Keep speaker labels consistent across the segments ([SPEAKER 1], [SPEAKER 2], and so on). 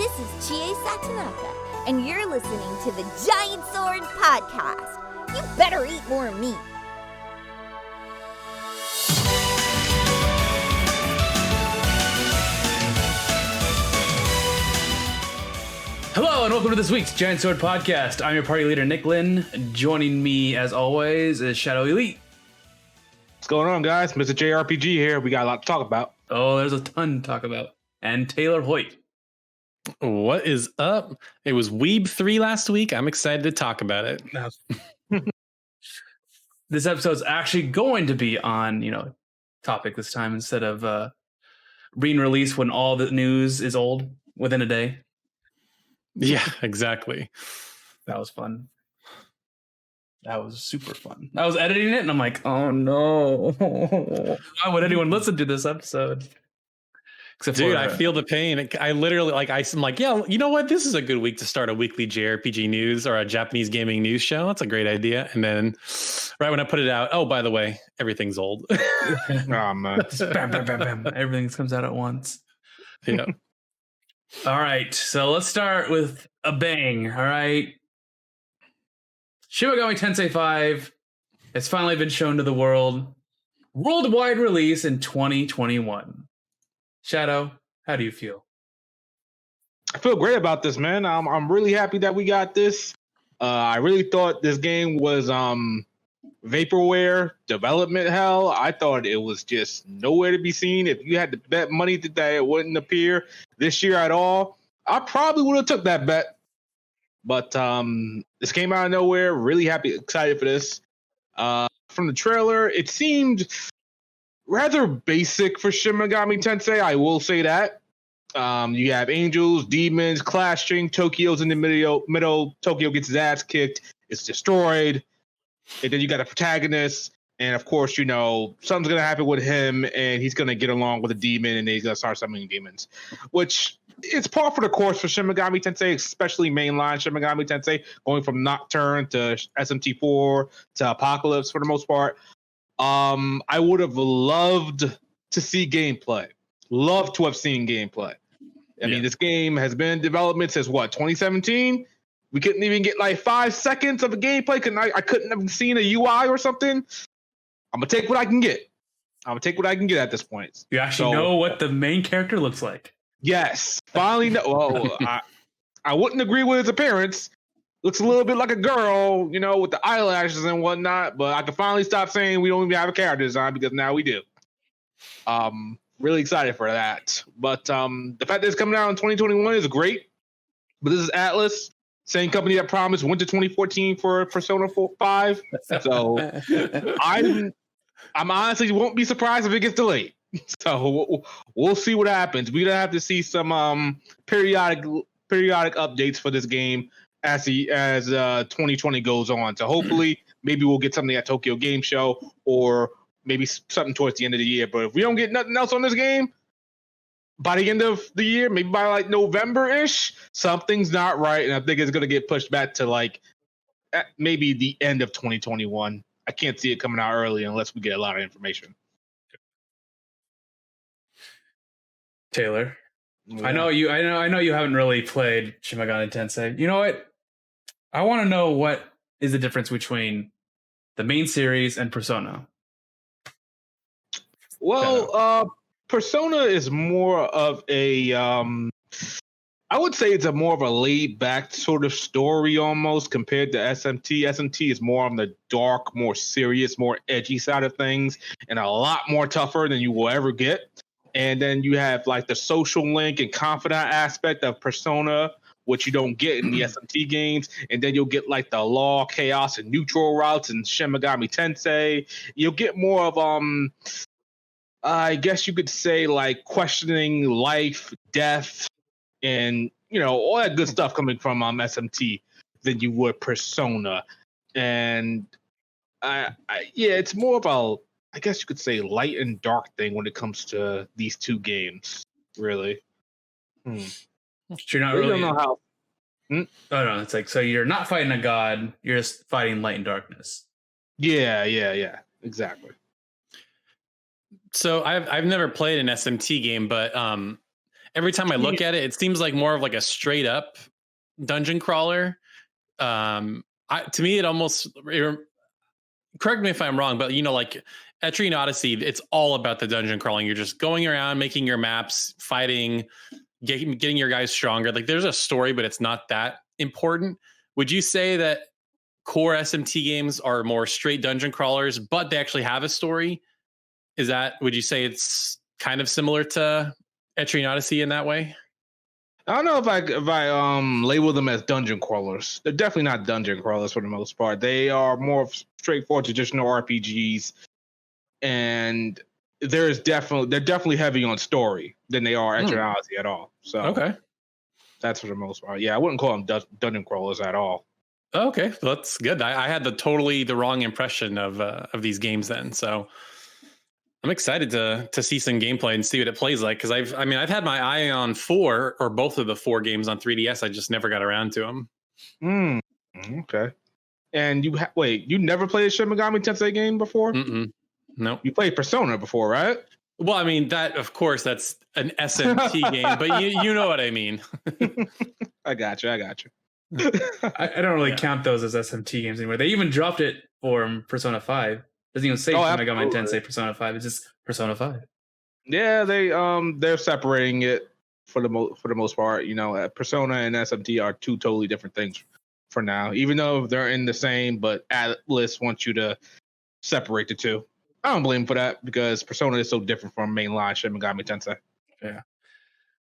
[SPEAKER 1] This is Chie Satonaka, and you're listening to the Giant Sword Podcast. You better eat more meat.
[SPEAKER 2] Hello and welcome to this week's Giant Sword Podcast. I'm your party leader, Nick Lynn. Joining me, as always, is Shadow Elite.
[SPEAKER 3] What's going on, guys? Mr. JRPG here. We got a lot to talk about.
[SPEAKER 2] Oh, there's a ton to talk about. And Taylor Hoyt.
[SPEAKER 4] What is up? It was Weeb 3 last week. I'm excited to talk about it.
[SPEAKER 2] This episode's actually going to be on, topic this time instead of being released when all the news is old within a day.
[SPEAKER 4] Yeah, exactly.
[SPEAKER 2] That was fun. That was super fun. I was editing it and I'm like, oh no. Why would anyone listen to this episode? Except
[SPEAKER 4] Dude,
[SPEAKER 2] for,
[SPEAKER 4] I feel the pain. I literally, I'm like, yeah, you know what? This is a good week to start a weekly JRPG news or a Japanese gaming news show. That's a great idea. And then right when I put it out, oh, by the way, everything's old.
[SPEAKER 3] Oh, man.
[SPEAKER 2] bam, bam, bam, bam. Everything comes out at once.
[SPEAKER 4] Yeah.
[SPEAKER 2] All right. So let's start with a bang. All right. Shin Megami Tensei V has finally been shown to the world. Worldwide release in 2021. Shadow, how do you feel?
[SPEAKER 3] I feel great about this, man. I'm really happy that we got this. I really thought this game was vaporware development hell. I thought it was just nowhere to be seen. If you had to bet money that it wouldn't appear this year at all, I probably would have took that bet. But this came out of nowhere. Really happy, excited for this. From the trailer, it seemed rather basic for Shin Megami Tensei. I will say that. You have angels, demons, clashing. Tokyo's in the middle. Tokyo gets his ass kicked. It's destroyed. And then you got a protagonist. And of course, something's going to happen with him. And he's going to get along with a demon. And then he's going to start summoning demons. Which is par for the course for Shin Megami Tensei, especially mainline Shin Megami Tensei. Going from Nocturne to SMT4 to Apocalypse for the most part. I would have loved to see gameplay. Loved to have seen gameplay. I mean, this game has been in development since 2017? We couldn't even get like 5 seconds of a gameplay. I couldn't have seen a UI or something. I'm gonna take what I can get. At this point.
[SPEAKER 2] You actually know what the main character looks like.
[SPEAKER 3] Yes, finally know. Well, I wouldn't agree with his appearance. Looks a little bit like a girl, with the eyelashes and whatnot. But I can finally stop saying we don't even have a character design because now we do. Really excited for that. But the fact that it's coming out in 2021 is great. But this is Atlas, same company that promised winter 2014 for Persona 5. So I'm honestly won't be surprised if it gets delayed. So we'll see what happens. We're gonna have to see some periodic updates for this game as 2020 goes on. So hopefully maybe we'll get something at Tokyo Game Show or maybe something towards the end of the year. But if we don't get nothing else on this game by the end of the year, maybe by like November-ish, something's not right. And I think it's going to get pushed back to like maybe the end of 2021. I can't see it coming out early unless we get a lot of information.
[SPEAKER 2] Taylor, yeah. I know you haven't really played Shin Megami Tensei. You know what? I want to know what is the difference between the main series and Persona.
[SPEAKER 3] Well, Persona is more of a, I would say it's more of a laid back sort of story almost compared to SMT. SMT is more on the dark, more serious, more edgy side of things and a lot more tougher than you will ever get. And then you have like the social link and confidant aspect of Persona, which you don't get in the SMT games. And then you'll get like the law, chaos, and neutral routes in Shin Megami Tensei. You'll get more of, I guess you could say like questioning life, death, and, all that good stuff coming from SMT than you would Persona. And it's more of a, I guess you could say light and dark thing when it comes to these two games, really.
[SPEAKER 2] So you're not really.
[SPEAKER 3] Don't know how.
[SPEAKER 2] Oh no, it's like so you're not fighting a god, you're just fighting light and darkness.
[SPEAKER 3] Yeah, exactly.
[SPEAKER 4] So I've never played an SMT game, but every time I look at it, it seems like more of like a straight up dungeon crawler. To me, it almost, correct me if I'm wrong, but like Etrian Odyssey, it's all about the dungeon crawling. You're just going around, making your maps, fighting, getting your guys stronger. Like there's a story, but it's not that important. Would you say that core SMT games are more straight dungeon crawlers, but they actually have a story? Would you say it's kind of similar to Etrian Odyssey in that way?
[SPEAKER 3] I don't know if I label them as dungeon crawlers. They're definitely not dungeon crawlers for the most part. They are more straightforward traditional RPGs, and they're definitely heavy on story than they are Etrian Odyssey at all. So
[SPEAKER 4] okay,
[SPEAKER 3] that's for the most part. Yeah, I wouldn't call them dungeon crawlers at all.
[SPEAKER 4] Okay, well, that's good. I had the wrong impression of these games then. So I'm excited to see some gameplay and see what it plays like, because I've had my eye on 4 or both of the 4 games on 3DS. I just never got around to them.
[SPEAKER 3] Okay. And you never played a Shin Megami Tensei game before?
[SPEAKER 4] No.
[SPEAKER 3] You played Persona before, right?
[SPEAKER 4] Well, I mean, that, of course, that's an SMT game, but you know what I mean.
[SPEAKER 3] I got you.
[SPEAKER 2] I don't really count those as SMT games anymore. They even dropped it for Persona 5. Doesn't even say Shin Megami Tensei Persona 5. It's just Persona 5.
[SPEAKER 3] Yeah, they're separating it for the most part. Persona and SMT are 2 totally different things for now. Even though they're in the same, but Atlas wants you to separate the 2. I don't blame them for that, because Persona is so different from mainline Shin Megami Tensei.
[SPEAKER 2] Yeah.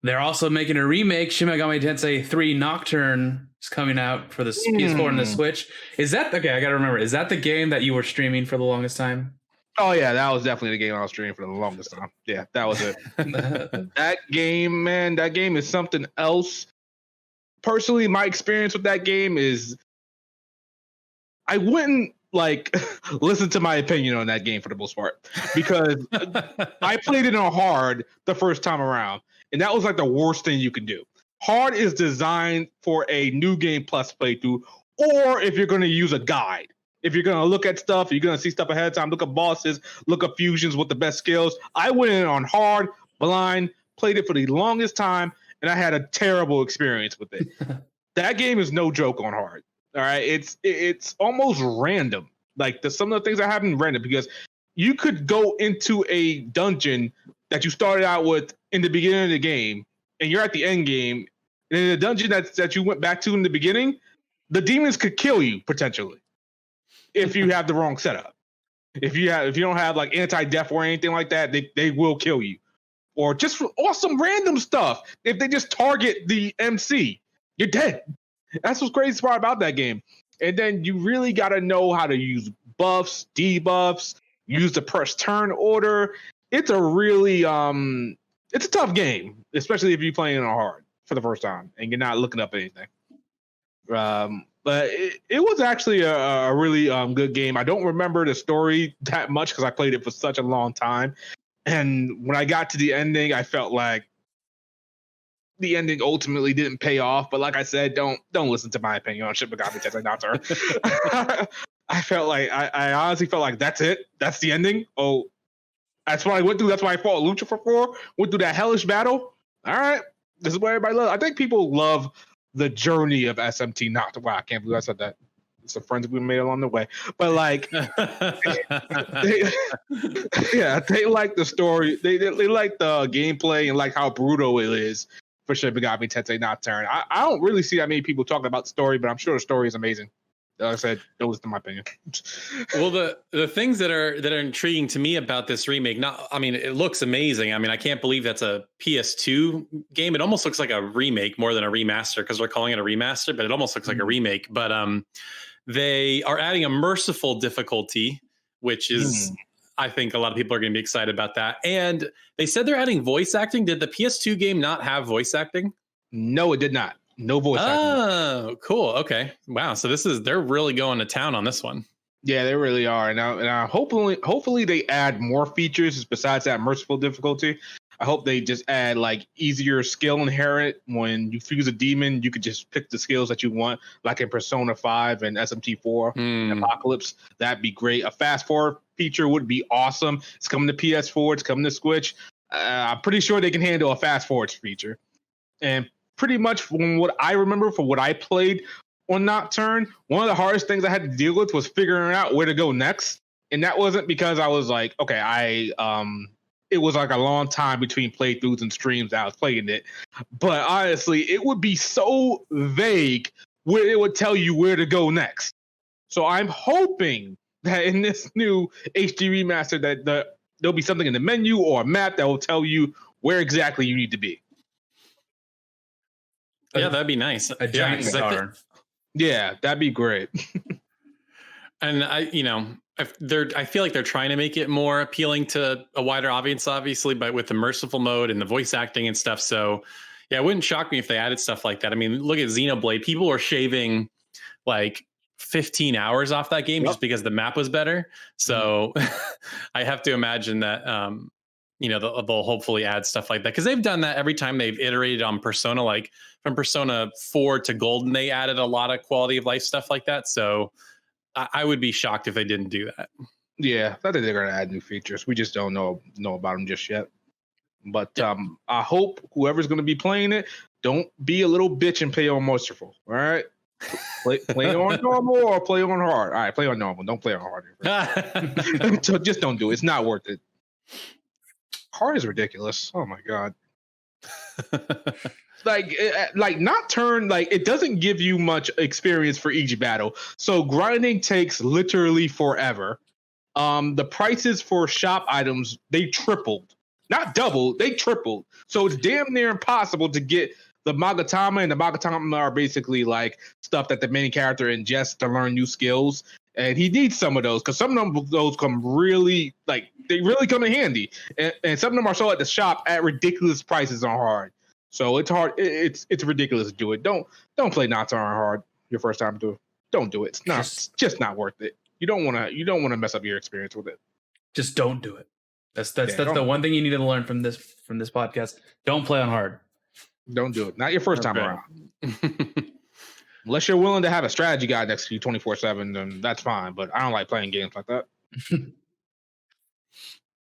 [SPEAKER 2] They're also making a remake. Shin Megami Tensei 3 Nocturne is coming out for the PS4 and the Switch. Is that okay? I gotta remember. Is that the game that you were streaming for the longest time?
[SPEAKER 3] Oh yeah, that was definitely the game I was streaming for the longest time. Yeah, that was it. That game, man, that game is something else. Personally, my experience with that game is, I wouldn't listen to my opinion on that game for the most part, because I played it on hard the first time around, and that was like the worst thing you could do. Hard is designed for a new game plus playthrough, or if you're going to use a guide. If you're going to look at stuff, you're going to see stuff ahead of time, look at bosses, look at fusions with the best skills. I went in on hard, blind, played it for the longest time, and I had a terrible experience with it. That game is no joke on hard. All right, it's almost random. Like some of the things that happen random, because you could go into a dungeon that you started out with in the beginning of the game, and you're at the end game, and in the dungeon that you went back to in the beginning, the demons could kill you potentially if you have the wrong setup. If you don't have like anti-death or anything like that, they will kill you. Or just for awesome random stuff. If they just target the MC, you're dead. That's what's crazy part about that game. And then you really got to know how to use buffs, debuffs, use the press turn order. It's a really it's a tough game, especially if you're playing it on hard for the first time and you're not looking up anything. But it was actually a really good game. I don't remember the story that much because I played it for such a long time. And when I got to the ending, I felt like the ending ultimately didn't pay off. But like I said, don't listen to my opinion on Shin Megami Tensei Nocturne. I felt like I honestly felt like that's it. That's the ending. Oh, that's what I went through. That's why I fought Lucifer for. Went through that hellish battle. All right, this is what everybody loves. I think people love the journey of SMT Nocturne. Wow, I can't believe I said that. It's the friends we made along the way. But like, they like the story. They like the gameplay and like how brutal it is for Shin Megami Tensei Nocturne. I don't really see that many people talking about the story, but I'm sure the story is amazing. Like I said, that was my opinion.
[SPEAKER 4] Well, the things that are intriguing to me about this remake, it looks amazing. I mean, I can't believe that's a PS2 game. It almost looks like a remake more than a remaster because they're calling it a remaster, but it almost looks like a remake. But they are adding a merciful difficulty, which is, I think a lot of people are going to be excited about that. And they said they're adding voice acting. Did the PS2 game not have voice acting?
[SPEAKER 3] No, it did not. No voice acting.
[SPEAKER 4] Oh, cool. Okay. Wow. So they're really going to town on this one.
[SPEAKER 3] Yeah, they really are. Now, hopefully they add more features besides that merciful difficulty. I hope they just add like easier skill inherent. When you fuse a demon, you could just pick the skills that you want, like in Persona 5 and SMT4 Apocalypse. That'd be great. A fast forward feature would be awesome. It's coming to PS4. It's coming to Switch. I'm pretty sure they can handle a fast forward feature. And pretty much from what I remember, from what I played on Nocturne, one of the hardest things I had to deal with was figuring out where to go next. And that wasn't because I was like, okay, it was like a long time between playthroughs and streams I was playing it. But honestly, it would be so vague where it would tell you where to go next. So I'm hoping that in this new HD remaster that there'll be something in the menu or a map that will tell you where exactly you need to be.
[SPEAKER 4] Yeah, that'd be nice.
[SPEAKER 2] A giant star.
[SPEAKER 3] Yeah, that'd be great.
[SPEAKER 4] And I feel like they're trying to make it more appealing to a wider audience, obviously, but with the merciful mode and the voice acting and stuff. So yeah, it wouldn't shock me if they added stuff like that. I mean, look at Xenoblade. People were shaving like 15 hours off that game just because the map was better. So I have to imagine that, they'll hopefully add stuff like that, because they've done that every time they've iterated on Persona, like from Persona 4 to Golden, they added a lot of quality of life stuff like that. So I would be shocked if they didn't do that.
[SPEAKER 3] Yeah, I think they're going to add new features. We just don't know about them just yet. But I hope whoever's going to be playing it, don't be a little bitch and play on merciful. All right, play on normal or play on hard. All right, play on normal. Don't play on hard. So just don't do it. It's not worth it. Hard is ridiculous. Oh my god. like Nocturne, like it doesn't give you much experience for each battle. So grinding takes literally forever. The prices for shop items, they tripled. Not doubled, they tripled. So it's damn near impossible to get the Magatama, and the Magatama are basically like stuff that the main character ingests to learn new skills. And he needs some of those, because some of those come really, like, they really come in handy. And some of them are sold at the shop at ridiculous prices on hard. So it's hard. It's ridiculous to do it. Don't play Nocturne on hard your first time to. Don't do it. It's just not worth it. You don't want to mess up your experience with it.
[SPEAKER 2] Just don't do it. That's the one thing you need to learn from this podcast. Don't play on hard.
[SPEAKER 3] Don't do it. Not your first time around. Unless you're willing to have a strategy guide next to you 24/7, then that's fine. But I don't like playing games like that.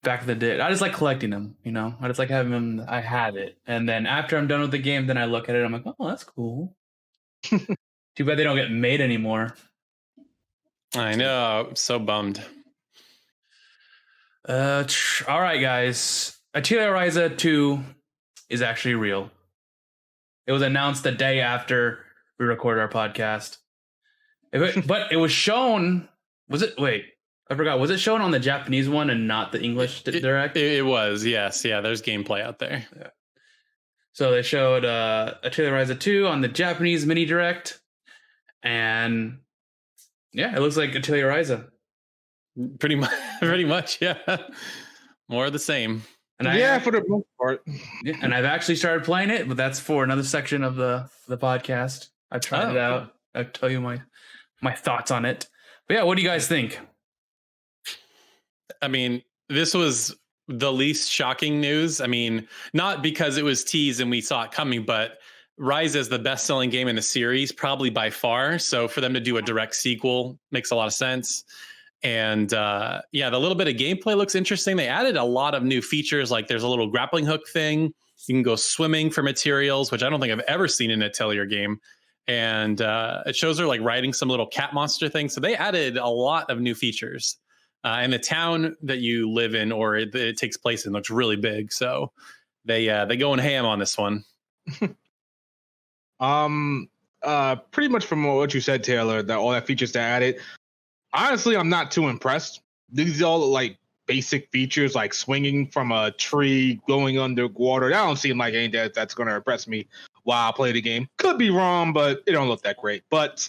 [SPEAKER 2] Back in the day, I just like collecting them. I just like having them. I have it, and then after I'm done with the game, then I look at it. I'm like, oh, that's cool. Too bad they don't get made anymore.
[SPEAKER 4] I know. I'm so bummed.
[SPEAKER 2] All right, guys. Atelier Ryza 2 is actually real. It was announced the day after we recorded our podcast. But it was shown. Was it? Wait, I forgot. Was it shown on the Japanese one and not the English direct?
[SPEAKER 4] It was, yes. Yeah, there's gameplay out there.
[SPEAKER 2] Yeah. So they showed Atelier Ryza 2 on the Japanese mini direct. And yeah, it looks like Atelier Ryza.
[SPEAKER 4] Pretty much, yeah. More of the same.
[SPEAKER 3] And for the most part.
[SPEAKER 2] Yeah, and I've actually started playing it, but that's for another section of the podcast. I've tried it out. I'll tell you my thoughts on it. But yeah, what do you guys think?
[SPEAKER 4] I mean, this was the least shocking news. I mean, not because it was teased and we saw it coming, but Ryza is the best-selling game in the series, probably by far. So for them to do a direct sequel makes a lot of sense. And the little bit of gameplay looks interesting. They added a lot of new features, like there's a little grappling hook thing. You can go swimming for materials, which I don't think I've ever seen in an Atelier game. And it shows her like riding some little cat monster thing. So they added a lot of new features. And the town that you live in or it takes place in looks really big. So they going ham on this one.
[SPEAKER 3] Pretty much from what you said, Taylor, that all that features they added. Honestly, I'm not too impressed. These are all like basic features, like swinging from a tree, going underwater. That don't seem like anything that's going to impress me while I play the game. Could be wrong, but it don't look that great. But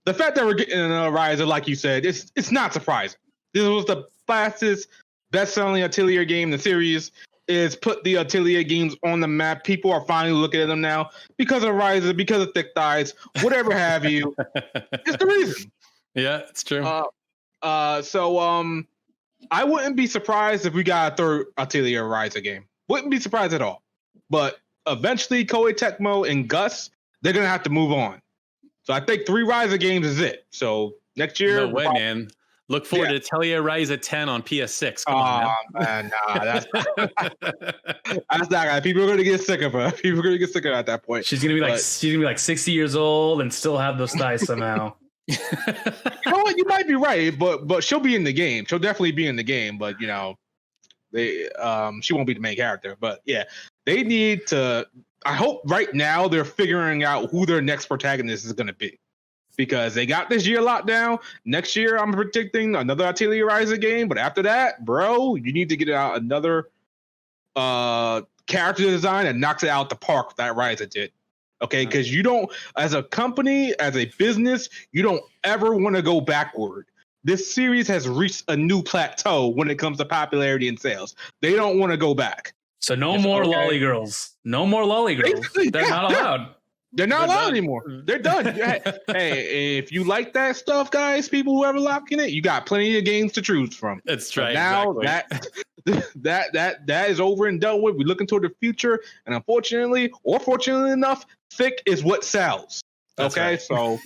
[SPEAKER 3] the fact that we're getting a Ryza, like you said, it's not surprising. This was the fastest, best-selling Atelier game in the series. Is put the Atelier games on the map. People are finally looking at them now because of Ryza, because of Thick Thighs, whatever have you. It's the reason.
[SPEAKER 4] Yeah, it's true.
[SPEAKER 3] So I wouldn't be surprised if we got a third Atelier Ryza game. Wouldn't be surprised at all. But eventually, Koei Tecmo and Gus, they're gonna have to move on. So I think 3 Ryza games is it. So next year,
[SPEAKER 4] no way, man. Look forward to Atelier Ryza 10 on PS6. Come on,
[SPEAKER 3] man, nah, that's that's not. People are gonna get sick of her. People are gonna get sick of her at that point.
[SPEAKER 2] She's gonna be like 60 years old and still have those thighs somehow.
[SPEAKER 3] You know what? You might be right, but she'll be in the game. She'll definitely be in the game. But she won't be the main character. But yeah, they need to. I hope right now they're figuring out who their next protagonist is gonna be. Because they got this year locked down. Next year, I'm predicting another Atelier Ryza game. But after that, bro, you need to get out another character design that knocks it out the park that Ryza did. Okay, because you don't, as a company, as a business, you don't ever want to go backward. This series has reached a new plateau when it comes to popularity and sales. They don't want to go back.
[SPEAKER 2] So no more lolly girls. No more lolly girls. They're not allowed.
[SPEAKER 3] They're not allowed anymore. They're done. Hey, if you like that stuff, guys, people who ever lock in it, you got plenty of games to choose from.
[SPEAKER 4] That's right.
[SPEAKER 3] Now that is over and done with. We're looking toward the future, and unfortunately, or fortunately enough, thick is what sells.
[SPEAKER 4] That's
[SPEAKER 3] okay,
[SPEAKER 4] right.
[SPEAKER 3] So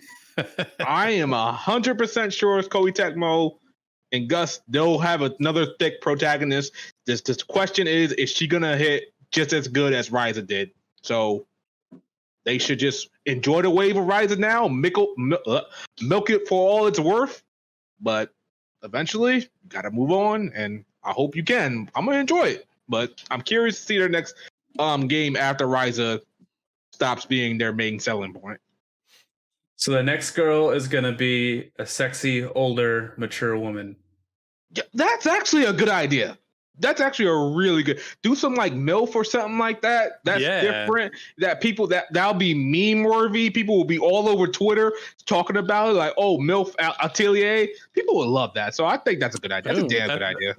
[SPEAKER 3] I am 100% sure it's Koei Tecmo and Gus. They'll have another thick protagonist. This question is she gonna hit just as good as Ryza did? So. They should just enjoy the wave of Ryza now, milk it for all it's worth. But eventually, you got to move on, and I hope you can. I'm going to enjoy it. But I'm curious to see their next game after Ryza stops being their main selling point.
[SPEAKER 2] So the next girl is going to be a sexy, older, mature woman.
[SPEAKER 3] Yeah, that's actually a good idea. That's actually a really good. Do some like MILF or something like that. That's different. That people that'll be meme worthy. People will be all over Twitter talking about it. Like, oh, MILF Atelier. People will love that. So I think that's a good idea. That's a damn good idea.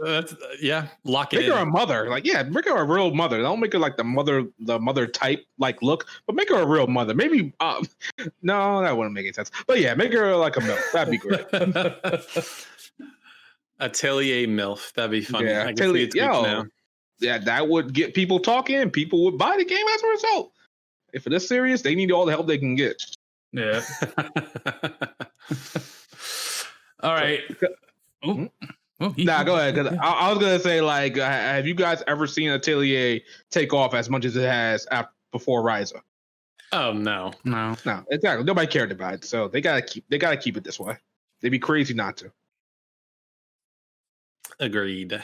[SPEAKER 4] Lock it
[SPEAKER 3] in. Make her a mother. Like, yeah, make her a real mother. Don't make her like the mother type like look, but make her a real mother. Maybe no, that wouldn't make any sense. But yeah, make her like a MILF. That'd be great.
[SPEAKER 4] Atelier MILF. That'd be funny.
[SPEAKER 3] Yeah,
[SPEAKER 4] I can see it now.
[SPEAKER 3] Yeah, that would get people talking. People would buy the game as a result. If it is serious, they need all the help they can get.
[SPEAKER 2] Yeah. All right.
[SPEAKER 3] Nah, go ahead. Because I was gonna say, like, have you guys ever seen Atelier take off as much as it has before Ryza?
[SPEAKER 4] Oh no,
[SPEAKER 3] exactly. Nobody cared about it, so they gotta keep it this way. They'd be crazy not to.
[SPEAKER 4] Agreed.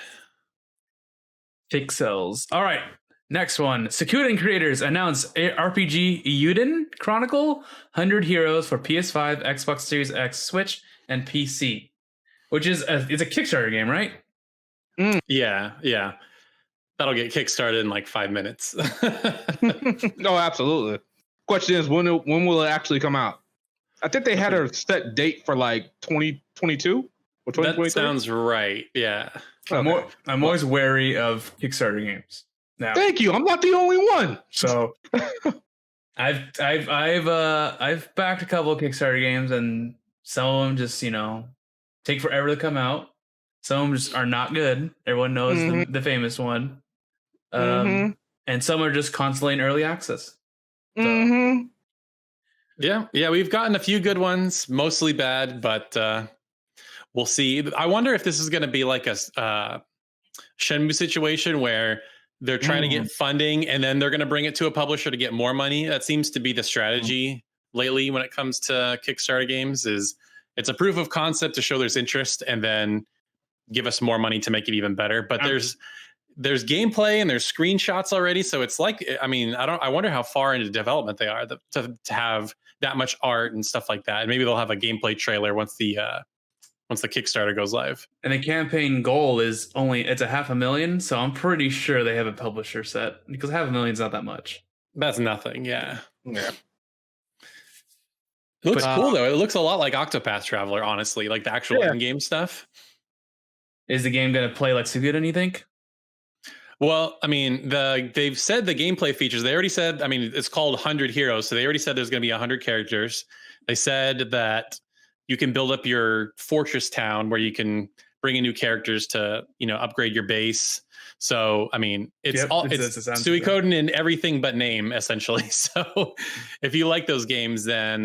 [SPEAKER 2] Pixels. All right. Next one. Suikoden creators announce RPG Eiyuden Chronicle 100 Heroes for PS5, Xbox Series X, Switch, and PC. Which is it's a Kickstarter game, right?
[SPEAKER 4] Yeah. That'll get kickstarted in like 5 minutes.
[SPEAKER 3] No, absolutely. Question is, when will it actually come out? I think they had a set date for like 2022.
[SPEAKER 4] That sounds right. Yeah.
[SPEAKER 3] Okay.
[SPEAKER 2] I'm always wary of Kickstarter games. Now,
[SPEAKER 3] thank you. I'm not the only one.
[SPEAKER 2] So I've backed a couple of Kickstarter games, and some of them just take forever to come out. Some of them just are not good. Everyone knows the famous one. And some are just constantly in early access. So.
[SPEAKER 4] Yeah, we've gotten a few good ones, mostly bad, but we'll see. I wonder if this is going to be like a Shenmue situation where they're trying to get funding and then they're going to bring it to a publisher to get more money. That seems to be the strategy lately when it comes to Kickstarter games. Is it's a proof of concept to show there's interest and then give us more money to make it even better. But there's gameplay and there's screenshots already, so it's like, I mean, I wonder how far into development they are to have that much art and stuff like that. And maybe they'll have a gameplay trailer once the Kickstarter goes live.
[SPEAKER 2] And the campaign goal is it's $500,000, so I'm pretty sure they have a publisher set, because $500,000 is not that much.
[SPEAKER 4] That's nothing. Yeah. It looks cool though. It looks a lot like Octopath Traveler, honestly, like the actual in-game stuff.
[SPEAKER 2] Is the game going to play like Suikoden, you think?
[SPEAKER 4] Well, I mean, they've said the gameplay features. They already said, I mean, it's called 100 Heroes, so they already said there's going to be 100 characters. They said that you can build up your fortress town where you can bring in new characters to, upgrade your base. So, I mean, it's Suikoden in everything but name, essentially. So, if you like those games, then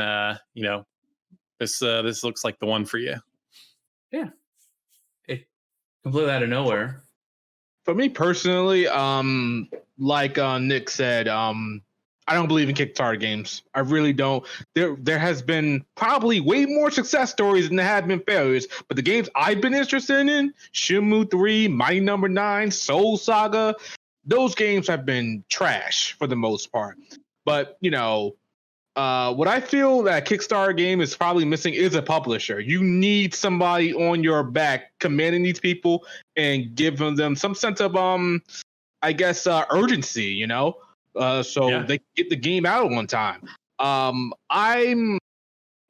[SPEAKER 4] this looks like the one for you.
[SPEAKER 2] Yeah. completely out of nowhere.
[SPEAKER 3] For me personally, like Nick said, I don't believe in Kickstarter games. I really don't. There has been probably way more success stories than there have been failures. But the games I've been interested in, Shenmue 3, Mighty Number 9, Soul Saga, those games have been trash for the most part. But, what I feel that Kickstarter game is probably missing is a publisher. You need somebody on your back commanding these people and giving them some sense of, urgency, so they can get the game out on time. I'm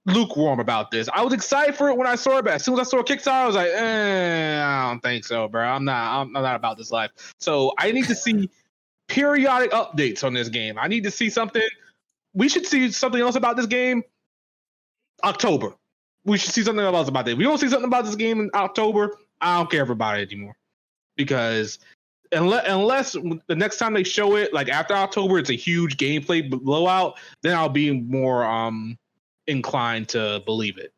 [SPEAKER 3] lukewarm about this. I was excited for it when I saw it, but as soon as I saw Kickstarter, I was like, I don't think so, bro. I'm not about this life. So I need to see periodic updates on this game. I need to see something. We should see something else about this game. October. We should see something else about it. We don't see something about this game in October, I don't care about it anymore. Because unless the next time they show it, like after October, it's a huge gameplay blowout, then I'll be more inclined to believe it.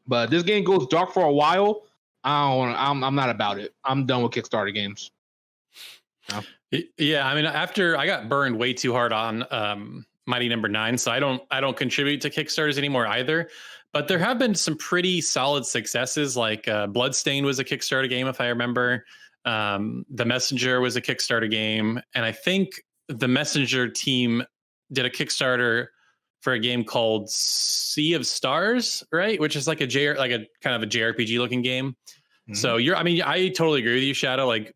[SPEAKER 3] But this game goes dark for a while. I'm not about it. I'm done with Kickstarter games. No.
[SPEAKER 4] Yeah, I mean, after I got burned way too hard on Mighty Number 9, so I don't contribute to Kickstarters anymore either. But there have been some pretty solid successes, like Bloodstained was a Kickstarter game, if I remember. The Messenger was a Kickstarter game, and I think the Messenger team did a Kickstarter for a game called Sea of Stars, right? Which is like a kind of a JRPG looking game. Mm-hmm. So I totally agree with you, Shadow. Like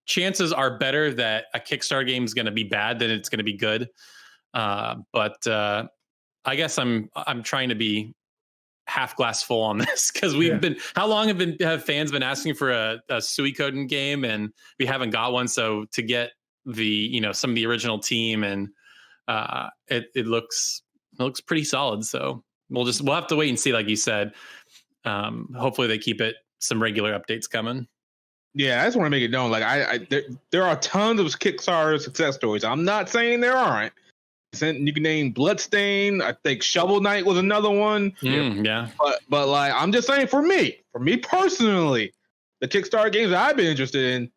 [SPEAKER 4] chances are better that a Kickstarter game is going to be bad than it's going to be good. But I guess I'm trying to be half glass full on this because how long have fans been asking for a Suikoden game and we haven't got one? So to get some of the original team and it looks pretty solid. So we'll have to wait and see, like you said. Hopefully they keep it some regular updates coming.
[SPEAKER 3] Yeah, I just want to make it known. Like there are tons of Kickstarter success stories. I'm not saying there aren't. You can name Bloodstained. I think Shovel Knight was another one.
[SPEAKER 4] Yeah.
[SPEAKER 3] But like I'm just saying, for me personally, the Kickstarter games that I've been interested in,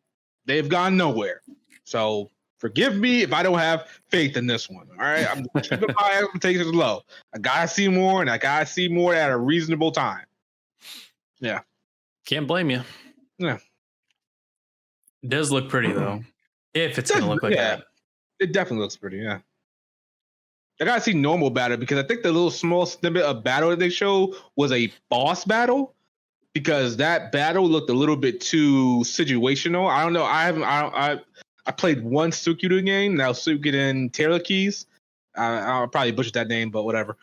[SPEAKER 3] they've gone nowhere. So forgive me if I don't have faith in this one. All right, I'm keeping my expectations low. I gotta see more, and I gotta see more at a reasonable time. Yeah,
[SPEAKER 4] can't blame you.
[SPEAKER 3] Yeah,
[SPEAKER 2] it does look pretty though. If it's gonna look like that,
[SPEAKER 3] it definitely looks pretty. Yeah. I gotta see normal battle because I think the little small snippet of battle that they showed was a boss battle because that battle looked a little bit too situational. I don't know. I played one Suikoden game. Now Suikoden Taylor Keys. I'll probably butcher that name, but whatever.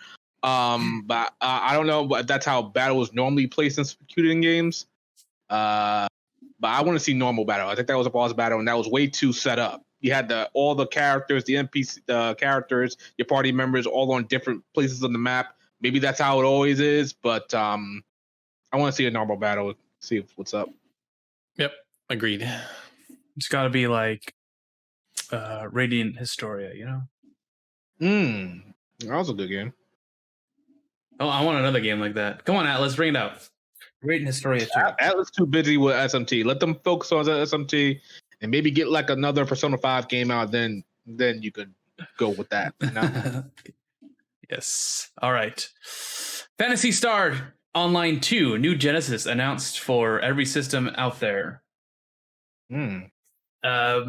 [SPEAKER 3] But I don't know. But that's how battle is normally placed in Suikoden games. But I want to see normal battle. I think that was a boss battle, and that was way too set up. You had all the characters, the NPC characters, your party members, all on different places on the map. Maybe that's how it always is, but I want to see a normal battle, see what's up.
[SPEAKER 4] Yep, agreed.
[SPEAKER 2] It's got to be like Radiant Historia,
[SPEAKER 3] That was a good game.
[SPEAKER 2] Oh, I want another game like that. Come on, Atlas, bring it out. Radiant Historia 2.
[SPEAKER 3] Atlas too busy with SMT. Let them focus on SMT. And maybe get like another Persona 5 game out, then you could go with that.
[SPEAKER 2] Yes. All right. Phantasy Star Online 2, new Genesis announced for every system out there. What are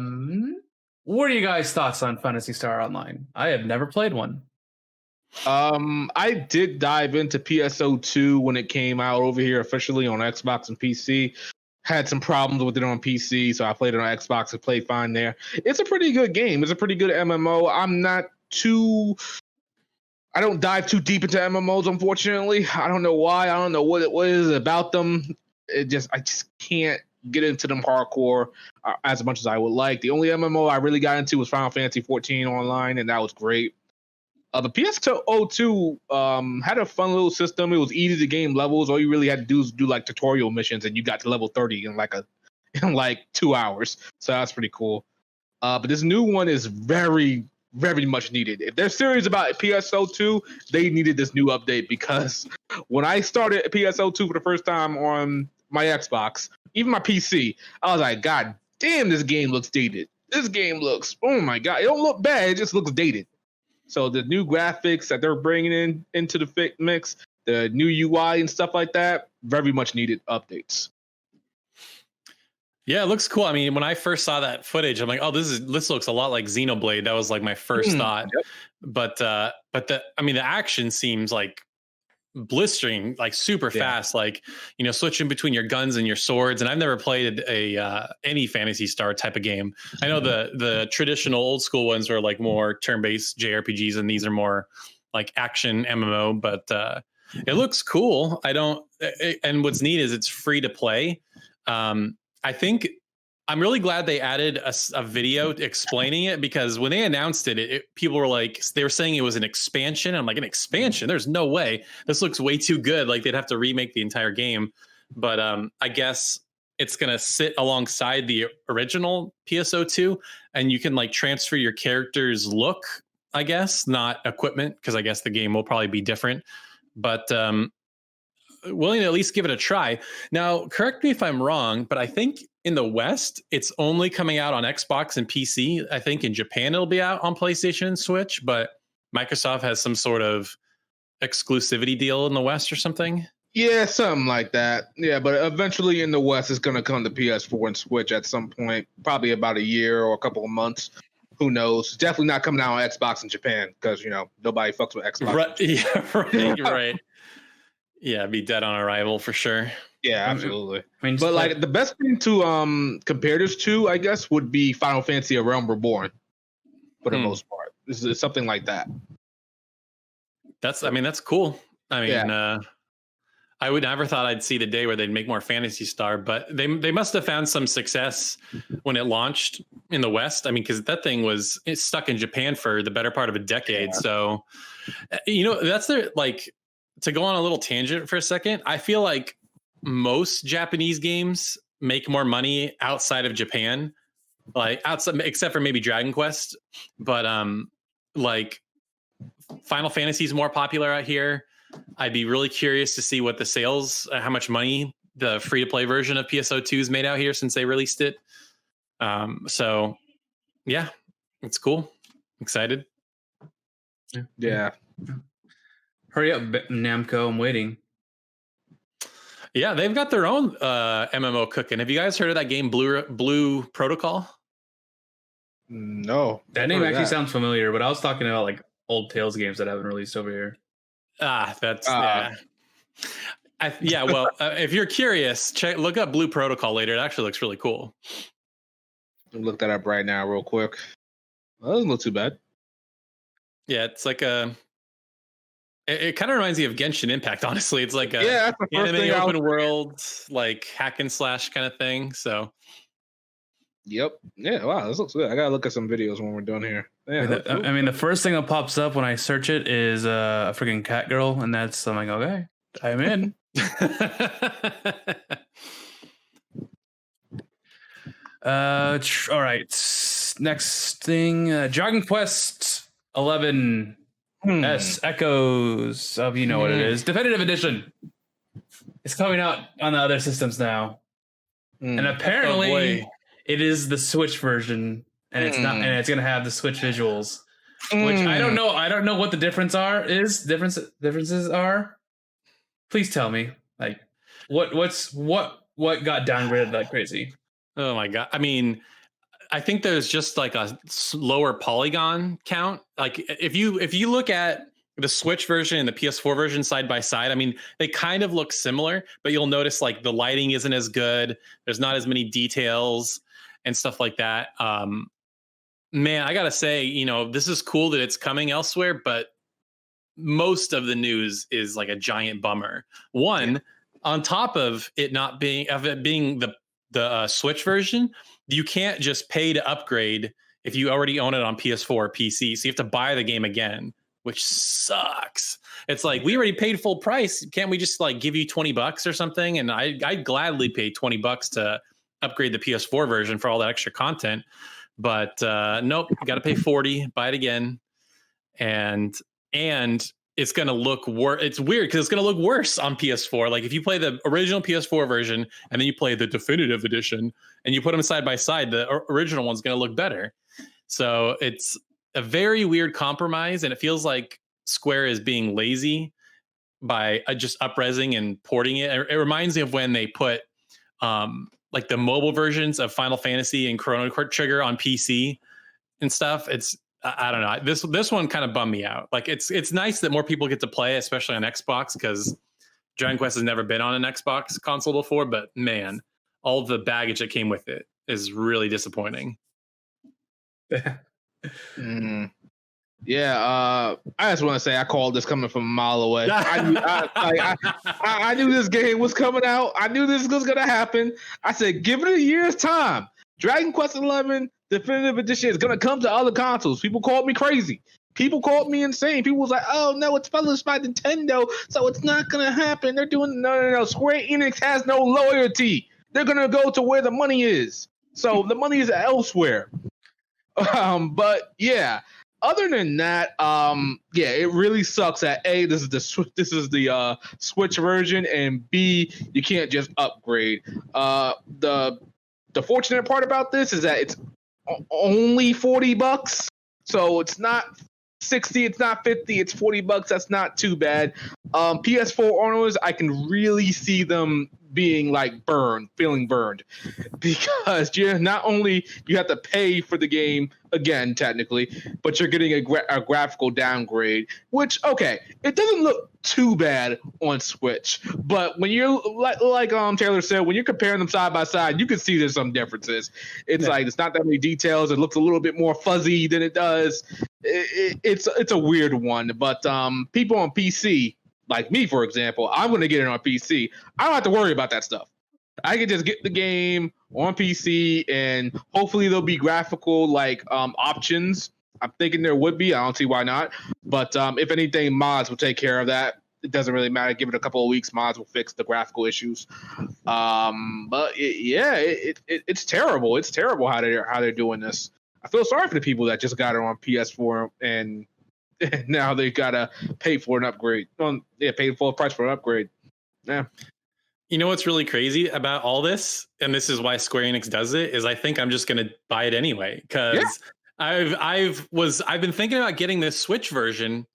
[SPEAKER 2] you guys' thoughts on Phantasy Star Online? I have never played one.
[SPEAKER 3] I did dive into PSO2 when it came out over here officially on Xbox and PC. Had some problems with it on PC, so I played it on Xbox and played fine there. It's a pretty good game. It's a pretty good MMO. I don't dive too deep into MMOs, unfortunately. I don't know why. I don't know what is about them. I just can't get into them hardcore as much as I would like. The only MMO I really got into was Final Fantasy 14 online, and that was great. The PSO2 had a fun little system. It was easy to gain levels. All you really had to do was do like tutorial missions, and you got to level 30 in like 2 hours. So that's pretty cool. But this new one is very, very much needed. If they're serious about PSO2, they needed this new update because when I started PSO2 for the first time on my Xbox, even my PC. I was like, God damn, this game looks dated. This game looks, oh my God, it don't look bad. It just looks dated. So the new graphics that they're bringing into the mix, the new UI and stuff like that, very much needed updates.
[SPEAKER 4] Yeah, it looks cool. I mean, when I first saw that footage, I'm like, oh, this looks a lot like Xenoblade. That was like my first thought.
[SPEAKER 3] Yep.
[SPEAKER 4] But the action seems like blistering, like super fast, like, you know, switching between your guns and your swords. And I've never played any Phantasy Star type of game. I know the traditional old school ones are like more turn-based JRPGs, and these are more like action MMO, but it looks cool. And what's neat is it's free to play. I think I'm really glad they added a video explaining it, because when they announced it, people were like, they were saying it was an expansion. I'm like, an expansion? There's no way. This looks way too good. Like they'd have to remake the entire game. But I guess it's going to sit alongside the original PSO2, and you can like transfer your character's look, I guess, not equipment, because I guess the game will probably be different. But willing to at least give it a try. Now, correct me if I'm wrong, but I think in the West, it's only coming out on Xbox and PC. I think in Japan, it'll be out on PlayStation and Switch, but Microsoft has some sort of exclusivity deal in the West or something.
[SPEAKER 3] Yeah, something like that. Yeah, but eventually in the West, it's going to come to PS4 and Switch at some point, probably about a year or a couple of months. Who knows? Definitely not coming out on Xbox in Japan, because, you know, nobody fucks with Xbox.
[SPEAKER 4] Right. Yeah, right. Yeah, be dead on arrival for sure.
[SPEAKER 3] Yeah, absolutely. But like the best thing to compare this to, I guess, would be Final Fantasy: A Realm Reborn, for the most part. This is something like that.
[SPEAKER 4] That's cool. I mean, I would never thought I'd see the day where they'd make more Phantasy Star, but they must have found some success when it launched in the West. I mean, because that thing it's stuck in Japan for the better part of a decade. Yeah. So, you know, that's their like. To go on a little tangent for a second, I feel like most Japanese games make more money outside of Japan, like outside, except for maybe Dragon Quest. But like Final Fantasy is more popular out here. I'd be really curious to see what the sales, how much money the free to play version of PSO2 has made out here since they released it. So yeah, it's cool. Excited.
[SPEAKER 3] Yeah.
[SPEAKER 2] Hurry up, Namco. I'm waiting.
[SPEAKER 4] Yeah, they've got their own MMO cooking. Have you guys heard of that game, Blue Protocol?
[SPEAKER 3] No.
[SPEAKER 2] That name actually sounds familiar, but I was talking about like old Tales games that haven't released over here.
[SPEAKER 4] That's yeah. Well, if you're curious, look up Blue Protocol later. It actually looks really cool.
[SPEAKER 3] Look that up right now, real quick. Well, that doesn't look too bad.
[SPEAKER 4] Yeah, it's like It kind of reminds me of Genshin Impact, honestly. It's like a anime open world, like hack and slash kind of thing. So,
[SPEAKER 3] yep, yeah, wow, this looks good. I gotta look at some videos when we're done here. Yeah,
[SPEAKER 2] I mean, the first thing that pops up when I search it is a freaking cat girl, and I'm like, okay, I'm in. All right, next thing, Dragon Quest 11. Echoes of, you know what it is, definitive edition. It's coming out on the other systems now, and apparently it is the Switch version, and it's not, and it's gonna have the Switch visuals, which I don't know what the differences are. Please tell me, like, what got downgraded like crazy?
[SPEAKER 4] Oh my god! I mean, I think there's just like a lower polygon count. Like if you look at the Switch version and the PS4 version side by side, I mean, they kind of look similar, but you'll notice like the lighting isn't as good. There's not as many details and stuff like that. Man, I gotta say, you know, this is cool that it's coming elsewhere, but most of the news is like a giant bummer. One, on top of it being the Switch version, you can't just pay to upgrade if you already own it on PS4 or PC. So you have to buy the game again, which sucks. It's like, we already paid full price. Can't we just like give you $20 or something? And I'd gladly pay $20 to upgrade the PS4 version for all that extra content. But nope, you got to pay $40, buy it again. And it's going to look worse. It's weird because it's going to look worse on PS4. Like if you play the original PS4 version and then you play the definitive edition and you put them side by side, the original one's going to look better. So it's a very weird compromise, and it feels like Square is being lazy by just up-resing and porting it. It reminds me of when they put like the mobile versions of Final Fantasy and Chrono Trigger on PC and stuff. I don't know. This one kind of bummed me out. Like it's nice that more people get to play, especially on Xbox, because Dragon Quest has never been on an Xbox console before. But man, all the baggage that came with it is really disappointing.
[SPEAKER 3] Yeah, I just want to say I called this coming from a mile away. I knew this game was coming out. I knew this was gonna happen. I said, give it a year's time. Dragon Quest XI Definitive Edition is gonna come to other consoles. People called me crazy. People called me insane. People was like, "Oh no, it's published by Nintendo, so it's not gonna happen." They're doing no. Square Enix has no loyalty. They're gonna go to where the money is. So the money is elsewhere. But yeah. Other than that, yeah, it really sucks that A, this is the Switch version, and B, you can't just upgrade. The fortunate part about this is that it's only $40, so it's not 60, it's not 50, it's $40. That's not too bad. PS4 owners, I can really see them being like feeling burned, because not only you have to pay for the game again technically, but you're getting a graphical downgrade, which it doesn't look too bad on Switch, but when you're like Taylor said, when you're comparing them side by side, you can see there's some differences. It's like it's not that many details. It looks a little bit more fuzzy than it does. It's a weird one, but people on PC, like me, for example, I'm going to get it on PC. I don't have to worry about that stuff. I can just get the game on PC, and hopefully there'll be graphical options. I'm thinking there would be. I don't see why not. But if anything, mods will take care of that. It doesn't really matter. Give it a couple of weeks. Mods will fix the graphical issues. But it's terrible. It's terrible how they're doing this. I feel sorry for the people that just got it on PS4 and now they gotta pay for an upgrade. Pay full price for an upgrade. Yeah.
[SPEAKER 4] You know what's really crazy about all this, and this is why Square Enix does it, is I think I'm just gonna buy it anyway, because I've been thinking about getting this Switch version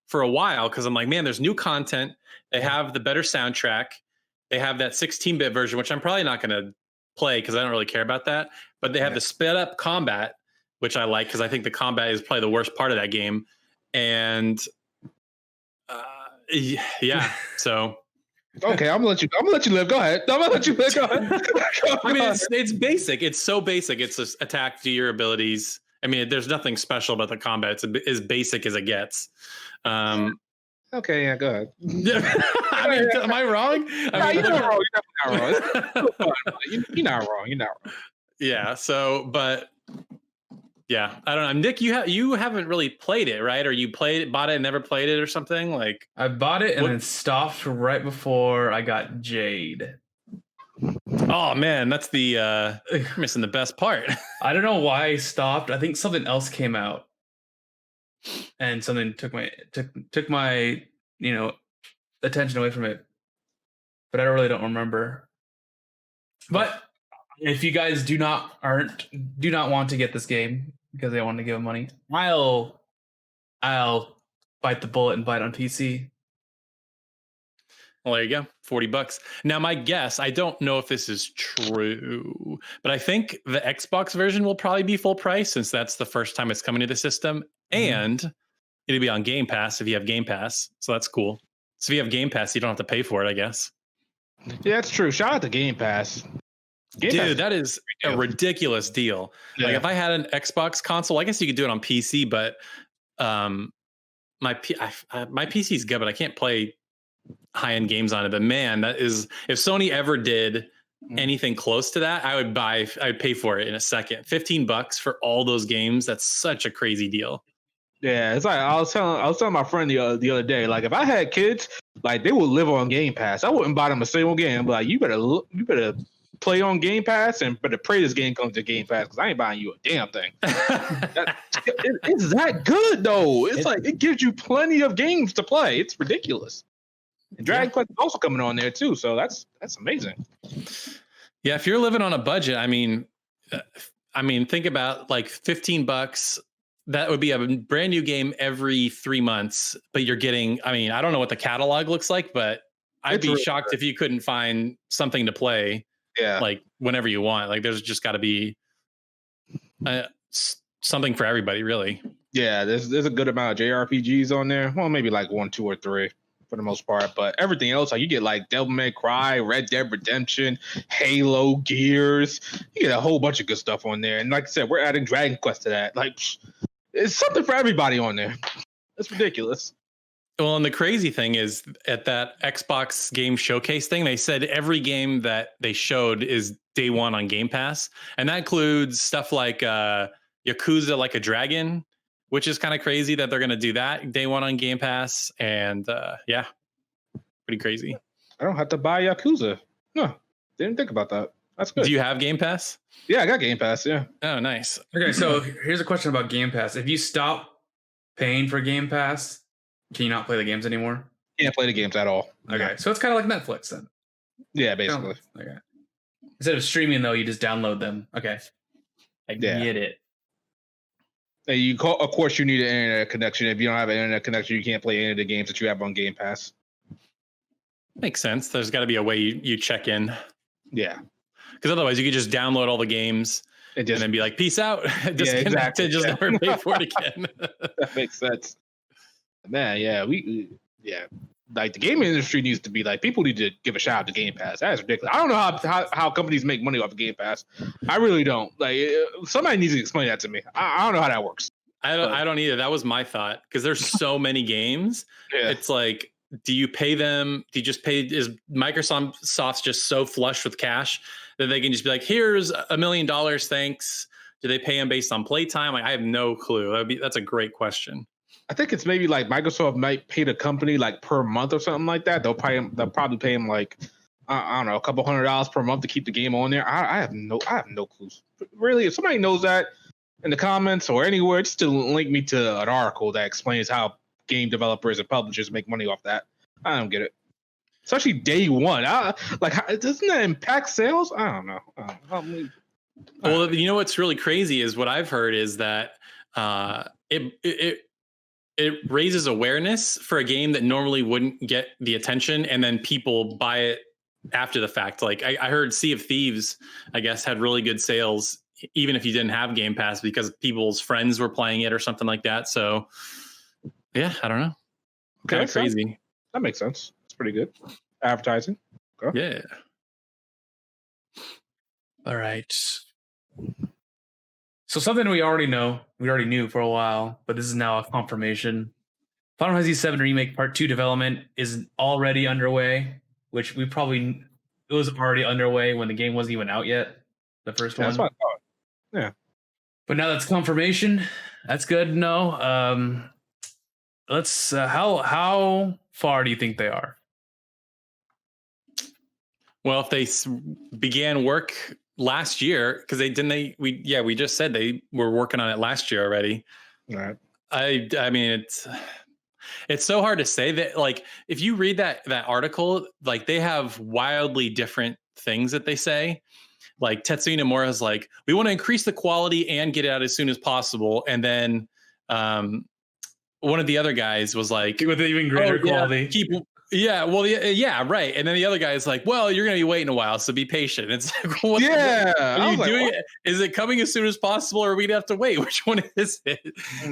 [SPEAKER 4] for a while, because I'm like, man, there's new content. They have the better soundtrack. They have that 16-bit version, which I'm probably not gonna play because I don't really care about that. But they have the sped up combat, which I like because I think the combat is probably the worst part of that game. And so
[SPEAKER 3] okay, I'm gonna let you live. Go ahead. I'm gonna let you live. Go ahead.
[SPEAKER 4] I mean, it's basic. It's so basic. It's just attack, do your abilities. I mean, there's nothing special about the combat. It's as basic as it gets.
[SPEAKER 3] Okay, yeah, go ahead.
[SPEAKER 4] I mean, am I wrong?
[SPEAKER 3] You're not wrong. You're not wrong.
[SPEAKER 4] Yeah. So, but. Yeah, I don't know. Nick, you haven't really played it, right? Or you bought it and never played it or something? Like
[SPEAKER 2] I bought it and then stopped right before I got Jade.
[SPEAKER 4] Oh man, that's you're missing the best part.
[SPEAKER 2] I don't know why I stopped. I think something else came out, and something took my attention away from it. But I really don't remember. But if you guys do not want to get this game because they want to give them money, I'll bite the bullet and buy it on PC.
[SPEAKER 4] Well, there you go. $40. Now, my guess, I don't know if this is true, but I think the Xbox version will probably be full price since that's the first time it's coming to the system. And it'll be on Game Pass if you have Game Pass. So that's cool. So if you have Game Pass, you don't have to pay for it, I guess.
[SPEAKER 3] Yeah, that's true. Shout out to Game Pass.
[SPEAKER 4] Dude, that is a ridiculous deal. Yeah. Like if I had an Xbox console, I guess you could do it on PC, but my PC is good, but I can't play high-end games on it. But man, that is, if Sony ever did anything close to that, I'd pay for it in a second. $15 for all those games. That's such a crazy deal.
[SPEAKER 3] Yeah, it's like I was telling my friend the other day, like if I had kids, like they would live on Game Pass. I wouldn't buy them a single game. But like you better play on Game Pass, but pray this game comes to Game Pass because I ain't buying you a damn thing. It's that good though. It's like it gives you plenty of games to play. It's ridiculous. And Dragon Quest is also coming on there too, so that's amazing.
[SPEAKER 4] Yeah, if you're living on a budget, I mean, think about like $15. That would be a brand new game every 3 months, but you're getting. I mean, I don't know what the catalog looks like, but I'd be shocked if you couldn't find something to play. Yeah, like whenever you want. Like, there's just got to be something for everybody, really.
[SPEAKER 3] Yeah, there's a good amount of JRPGs on there. Well, maybe like 1, 2, or 3 for the most part, but everything else, like you get like Devil May Cry, Red Dead Redemption, Halo, Gears. You get a whole bunch of good stuff on there. And like I said, we're adding Dragon Quest to that. Like, it's something for everybody on there. It's ridiculous.
[SPEAKER 4] Well, and the crazy thing is at that Xbox game showcase thing, they said every game that they showed is day one on Game Pass. And that includes stuff like Yakuza Like a Dragon, which is kind of crazy that they're going to do that day one on Game Pass. And yeah, pretty crazy.
[SPEAKER 3] I don't have to buy Yakuza. No, didn't think about that. That's good.
[SPEAKER 4] Do you have Game Pass?
[SPEAKER 3] Yeah, I got Game Pass, yeah.
[SPEAKER 4] Oh, nice.
[SPEAKER 2] Okay, so here's a question about Game Pass. If you stop paying for Game Pass, can you not play the games anymore?
[SPEAKER 3] Can't play the games at all.
[SPEAKER 2] Okay, so it's kind of like Netflix then.
[SPEAKER 3] Yeah, basically.
[SPEAKER 2] Okay. Instead of streaming, though, you just download them. Okay. I get it.
[SPEAKER 3] Of course, you need an internet connection. If you don't have an internet connection, you can't play any of the games that you have on Game Pass.
[SPEAKER 4] Makes sense. There's got to be a way you check in.
[SPEAKER 3] Yeah.
[SPEAKER 4] Because otherwise, you could just download all the games and then be like, peace out. Disconnect and just never pay for it again.
[SPEAKER 3] That makes sense. Man, yeah. Like the gaming industry needs to be like, people need to give a shout out to Game Pass. That is ridiculous. I don't know how companies make money off of Game Pass. I really don't. Like, somebody needs to explain that to me. I don't know how that works.
[SPEAKER 4] I don't either. That was my thought, because there's so many games. Yeah. It's like, do you pay them? Do you just pay? Is Microsoft's just so flush with cash that they can just be like, here's $1 million, thanks? Do they pay them based on playtime? Like, I have no clue. That's a great question.
[SPEAKER 3] I think it's maybe like Microsoft might pay the company like per month or something like that. They'll probably pay them like I don't know, a couple $100 per month to keep the game on there. I have no clues. Really, if somebody knows that in the comments or anywhere, just to link me to an article that explains how game developers and publishers make money off that. I don't get it. Especially day one. Doesn't that impact sales? I don't know.
[SPEAKER 4] Well, you know what's really crazy is what I've heard is that it raises awareness for a game that normally wouldn't get the attention, and then people buy it after the fact. Like I heard Sea of Thieves, I guess, had really good sales, even if you didn't have Game Pass, because people's friends were playing it or something like that. So yeah, I don't know. Kind of crazy.
[SPEAKER 3] That makes sense. It's pretty good. Advertising.
[SPEAKER 4] Okay. Yeah.
[SPEAKER 2] All right. So something we already knew for a while, but this is now a confirmation. Final Fantasy VII Remake Part 2 development is already underway, which it was already underway when the game wasn't even out yet, the first one.
[SPEAKER 3] That's what I thought. Yeah.
[SPEAKER 2] But now that's confirmation. That's good to know. How far do you think they are?
[SPEAKER 4] Well, if they began work last year, because we just said they were working on it last year already.
[SPEAKER 3] Right.
[SPEAKER 4] I mean, it's so hard to say that. Like, if you read that article, like, they have wildly different things that they say. Like, Tetsuya Nomura's like, we want to increase the quality and get it out as soon as possible, and then one of the other guys was like,
[SPEAKER 2] with even greater quality.
[SPEAKER 4] Right. And then the other guy is like, well, you're going to be waiting a while, so be patient. It's like, what are you doing? What? Is it coming as soon as possible, or we'd have to wait? Which one is it?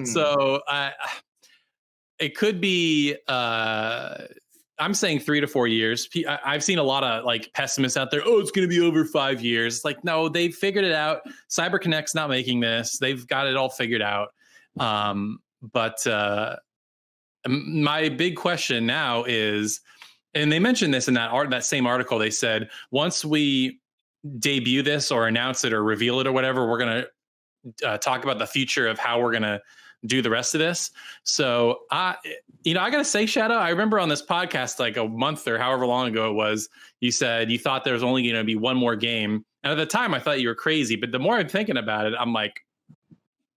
[SPEAKER 4] So it could be, I'm saying 3 to 4 years. I've seen a lot of like pessimists out there. Oh, it's going to be over 5 years. It's like, no, they figured it out. CyberConnect's not making this. They've got it all figured out. But my big question now is, and they mentioned this in that same article, they said, once we debut this or announce it or reveal it or whatever, we're going to talk about the future of how we're going to do the rest of this. So I gotta say, Shadow, I remember on this podcast like a month or however long ago it was, you said you thought there was only going to be one more game, and at the time I thought you were crazy. But the more I'm thinking about it, I'm like,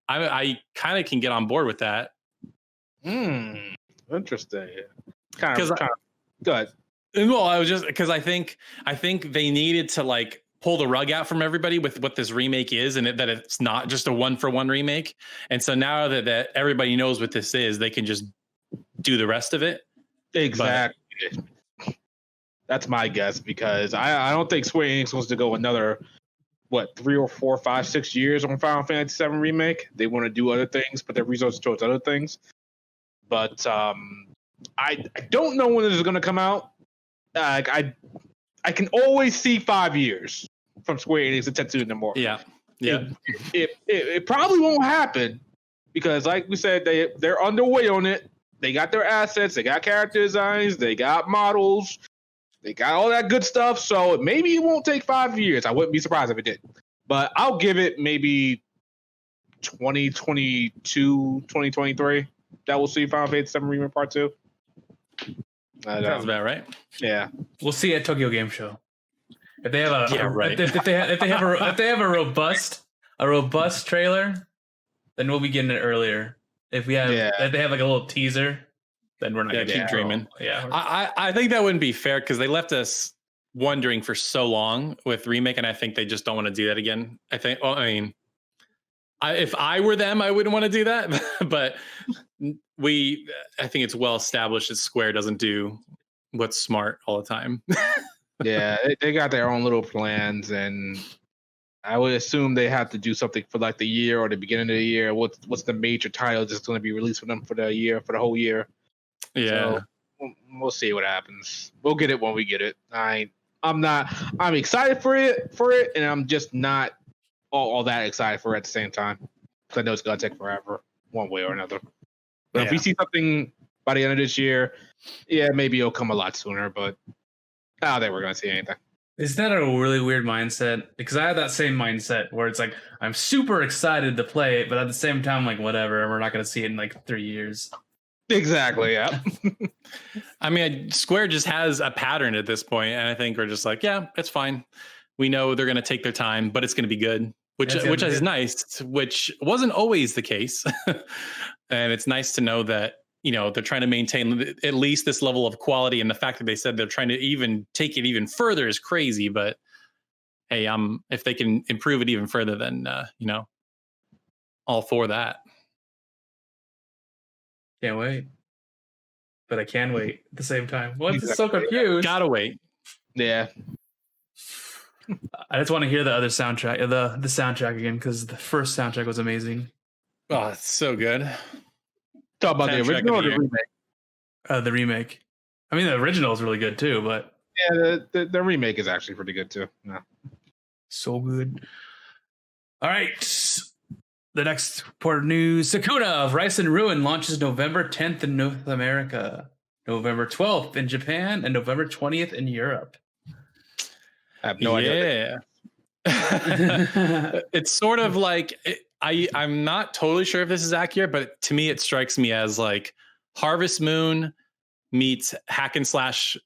[SPEAKER 4] I kind of can get on board with that.
[SPEAKER 3] Interesting. Kind of. Go ahead.
[SPEAKER 4] Well, I was just because I think they needed to like pull the rug out from everybody with what this remake is, and that it's not just a 1-for-1 remake. And so now that everybody knows what this is, they can just do the rest of it.
[SPEAKER 3] Exactly. That's my guess, because I don't think Square Enix wants to go another 3 or 4, 5, 6 years on Final Fantasy VII Remake. They want to do other things, put their resources towards other things. But I don't know when this is going to come out. I can always see 5 years from Square Enix and Tetsuya Nomura.
[SPEAKER 4] Yeah.
[SPEAKER 3] It probably won't happen because, like we said, they're underway on it. They got their assets, they got character designs, they got models, they got all that good stuff. So maybe it won't take 5 years. I wouldn't be surprised if it did. But I'll give it maybe 2022, 2023. That we'll see Final Fantasy VII Remake Part 2.
[SPEAKER 4] Sounds about right.
[SPEAKER 3] Yeah,
[SPEAKER 2] we'll see at Tokyo Game Show if they have
[SPEAKER 4] right.
[SPEAKER 2] if they have a robust trailer, then we'll be getting it earlier. If they have like a little teaser, then we're not gonna
[SPEAKER 4] keep dreaming.
[SPEAKER 2] Yeah,
[SPEAKER 4] I think that wouldn't be fair because they left us wondering for so long with remake, and I think they just don't want to do that again. I think. Well, I mean, if I were them, I wouldn't want to do that, but. I think it's well established that Square doesn't do what's smart all the time.
[SPEAKER 3] Yeah, they got their own little plans, and I would assume they have to do something for like the year or the beginning of the year. What's the major title that's going to be released for them for the whole year?
[SPEAKER 4] Yeah,
[SPEAKER 3] so we'll see what happens. We'll get it when we get it. I'm excited for it, and I'm just not all that excited for it at the same time because I know it's going to take forever, one way or another. But if we see something by the end of this year, maybe it'll come a lot sooner. But I don't think we're going to see anything.
[SPEAKER 2] Is that a really weird mindset? Because I have that same mindset where it's like, I'm super excited to play it, but at the same time, like, whatever, we're not going to see it in like 3 years.
[SPEAKER 3] Exactly, yeah.
[SPEAKER 4] I mean, Square just has a pattern at this point, and I think we're just like, yeah, it's fine. We know they're going to take their time, but it's going to be good, which is nice, which wasn't always the case. And it's nice to know that, they're trying to maintain at least this level of quality. And the fact that they said they're trying to even take it even further is crazy. But hey, if they can improve it even further, then, all for that.
[SPEAKER 2] Can't wait. But I can wait at the same time. Well, I'm so confused.
[SPEAKER 4] Gotta wait.
[SPEAKER 3] Yeah.
[SPEAKER 2] I just want to hear the other soundtrack, the soundtrack again, because the first soundtrack was amazing.
[SPEAKER 4] Oh, it's so good.
[SPEAKER 3] Talk about the original or the remake?
[SPEAKER 2] The remake. I mean, the original is really good too, but
[SPEAKER 3] the remake is actually pretty good too. Yeah.
[SPEAKER 2] So good. All right. The next part of news: Sakuna of Ryza and Rune launches November 10th in North America, November 12th in Japan, and November 20th in Europe.
[SPEAKER 3] I have no idea.
[SPEAKER 4] It's sort of like I'm not totally sure if this is accurate, but to me it strikes me as like Harvest Moon meets hack and slash,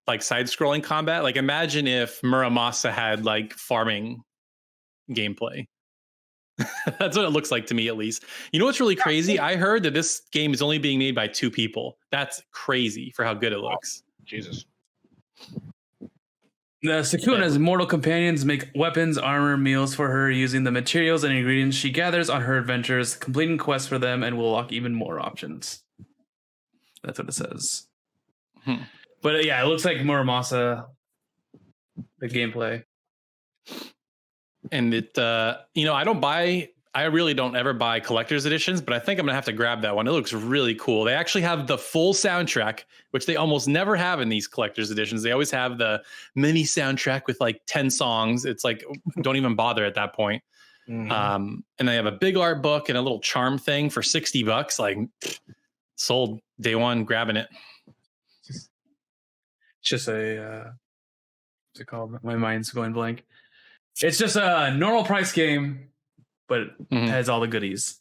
[SPEAKER 4] like side scrolling combat. Like imagine if Muramasa had like farming gameplay. That's what it looks like to me, at least. You know what's really crazy? I heard that this game is only being made by 2 people. That's crazy for how good it looks.
[SPEAKER 3] Jesus.
[SPEAKER 2] The Sakuna's mortal companions make weapons, armor, meals for her using the materials and ingredients she gathers on her adventures, completing quests for them, and will unlock even more options. That's what it says. But yeah, it looks like Muramasa, the gameplay.
[SPEAKER 4] And it, I really don't ever buy collector's editions, but I think I'm gonna have to grab that one. It looks really cool. They actually have the full soundtrack, which they almost never have in these collector's editions. They always have the mini soundtrack with like 10 songs. It's like, don't even bother at that point. Mm-hmm. And they have a big art book and a little charm thing for $60. Like, sold day one, grabbing it.
[SPEAKER 2] It's just a, what's it called? My mind's going blank. It's just a normal price game, but it has all the goodies.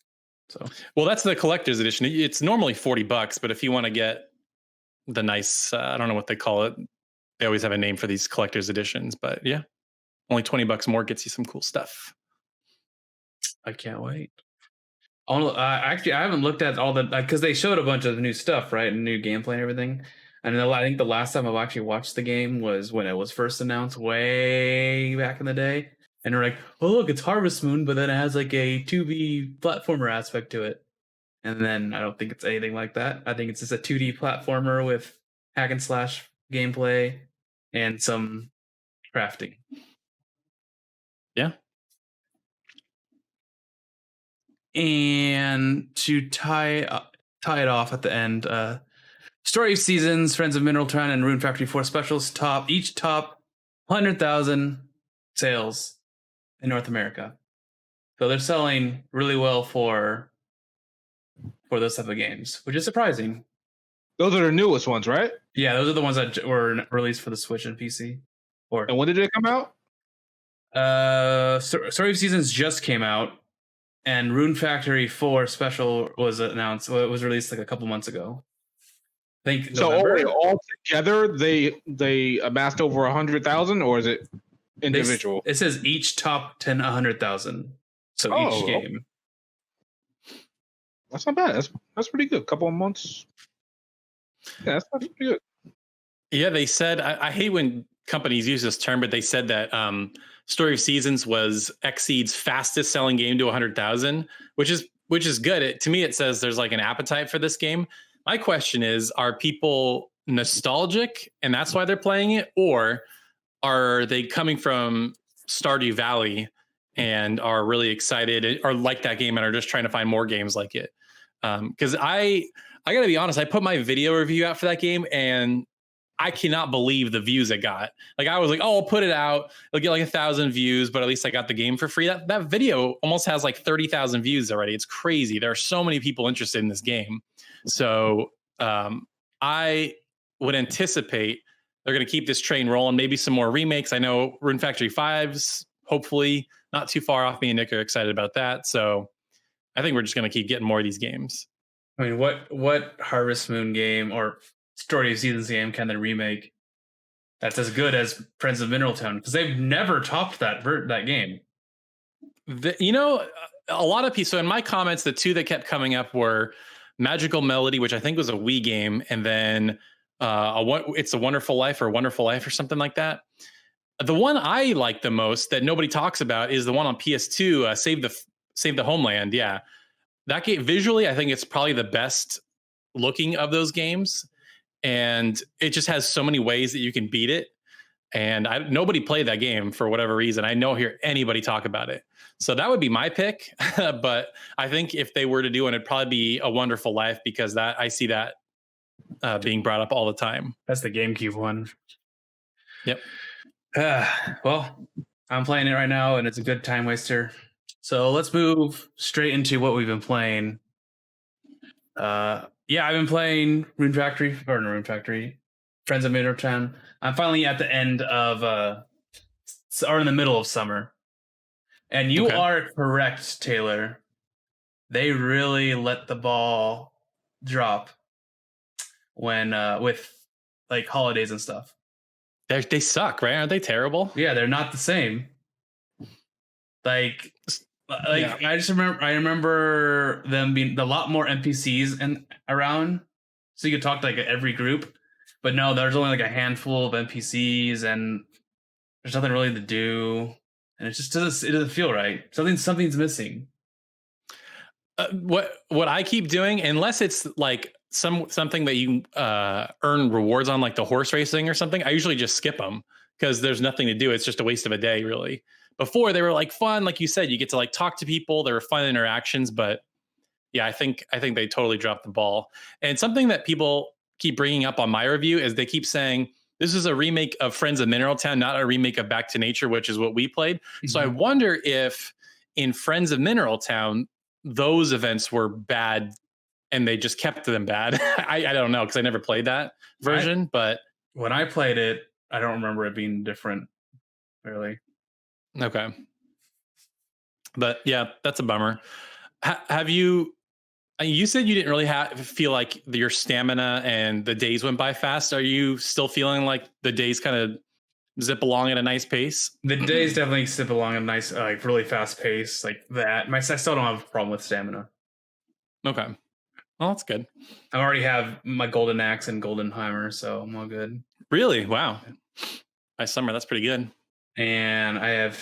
[SPEAKER 2] So,
[SPEAKER 4] well, that's the collector's edition. It's normally $40, but if you want to get the nice, I don't know what they call it. They always have a name for these collector's editions, but yeah, only $20 more gets you some cool stuff.
[SPEAKER 2] I can't wait. Actually, I haven't looked at all the because they showed a bunch of new stuff, right, and new gameplay and everything. And I think the last time I've actually watched the game was when it was first announced, way back in the day. And they're like, "Oh, look, it's Harvest Moon," but then it has like a 2D platformer aspect to it. And then I don't think it's anything like that. I think it's just a 2D platformer with hack and slash gameplay and some crafting.
[SPEAKER 4] Yeah.
[SPEAKER 2] And to tie it off at the end, Story of Seasons, Friends of Mineral Town, and Rune Factory 4 specials each top 100,000 sales in North America. So they're selling really well for those type of games, which is surprising.
[SPEAKER 3] Those are the newest ones, right?
[SPEAKER 2] Yeah, those are the ones that were released for the Switch and PC.
[SPEAKER 3] And when did it come out?
[SPEAKER 2] Story of Seasons just came out, and Rune Factory 4 special was announced. Well, it was released like a couple months ago. I think
[SPEAKER 3] so. All together, they amassed over 100,000, or is it individual?
[SPEAKER 2] It says each top 100,000. So each game.
[SPEAKER 3] That's not bad. That's pretty good. Couple of months. Yeah, that's pretty good.
[SPEAKER 4] Yeah, they said I hate when companies use this term, but they said that Story of Seasons was Xseed's fastest selling game to 100,000, which is good. To me, it says there's like an appetite for this game. My question is, are people nostalgic and that's why they're playing it? Or are they coming from Stardew Valley and are really excited or like that game and are just trying to find more games like it? Because I got to be honest, I put my video review out for that game and I cannot believe the views it got. Like I was like, oh, I'll put it out. It'll get like 1,000 views, but at least I got the game for free. That video almost has like 30,000 views already. It's crazy. There are so many people interested in this game. So I would anticipate they're going to keep this train rolling. Maybe some more remakes. I know Rune Factory 5's hopefully not too far off. Me and Nick are excited about that. So I think we're just going to keep getting more of these games.
[SPEAKER 2] I mean, what Harvest Moon game or Story of Seasons game can they remake that's as good as Friends of Mineral Town? Because they've never topped that game.
[SPEAKER 4] A lot of people. So in my comments, the two that kept coming up were Magical Melody, which I think was a Wii game, and then It's a Wonderful Life or something like that. The one I like the most that nobody talks about is the one on PS2, Save the Homeland. Yeah, that game visually, I think it's probably the best looking of those games, and it just has so many ways that you can beat it. And nobody played that game for whatever reason. I don't hear anybody talk about it. So that would be my pick. But I think if they were to do it, it'd probably be A Wonderful Life, because I see that being brought up all the time.
[SPEAKER 2] That's the GameCube one.
[SPEAKER 4] Yep.
[SPEAKER 2] Well, I'm playing it right now, and it's a good time waster. So let's move straight into what we've been playing. Yeah, I've been playing Rune Factory, Friends of Mineral Town. I'm finally at the end of, or in the middle of summer. And you are correct, Taylor. They really let the ball drop when, with like holidays and stuff.
[SPEAKER 4] They suck, right? Aren't they terrible?
[SPEAKER 2] Yeah, they're not the same. Like yeah. I remember them being a lot more NPCs around, so you could talk to like every group. But no, there's only like a handful of NPCs, and there's nothing really to do, and it doesn't feel right. Something's missing.
[SPEAKER 4] What I keep doing, unless it's like something that you earn rewards on, like the horse racing or something, I usually just skip them because there's nothing to do. It's just a waste of a day, really. Before, they were like fun, like you said, you get to like talk to people. There were fun interactions, but yeah, I think they totally dropped the ball. And something that people keep bringing up on my review is they keep saying this is a remake of Friends of Mineral Town, not a remake of Back to Nature, which is what we played. Mm-hmm. So I wonder if in Friends of Mineral Town, those events were bad and they just kept them bad. I don't know, because I never played that version. But
[SPEAKER 2] when I played it, I don't remember it being different, really.
[SPEAKER 4] Okay. But yeah, that's a bummer. Have you You said you didn't really feel like your stamina and the days went by fast. Are you still feeling like the days kind of zip along at a nice pace?
[SPEAKER 2] The days definitely zip along at a nice, like really fast pace, like that. I still don't have a problem with stamina.
[SPEAKER 4] Okay, well that's good.
[SPEAKER 2] I already have my golden axe and golden hammer, so I'm all good.
[SPEAKER 4] Really? Wow. Nice summer. That's pretty good.
[SPEAKER 2] And I have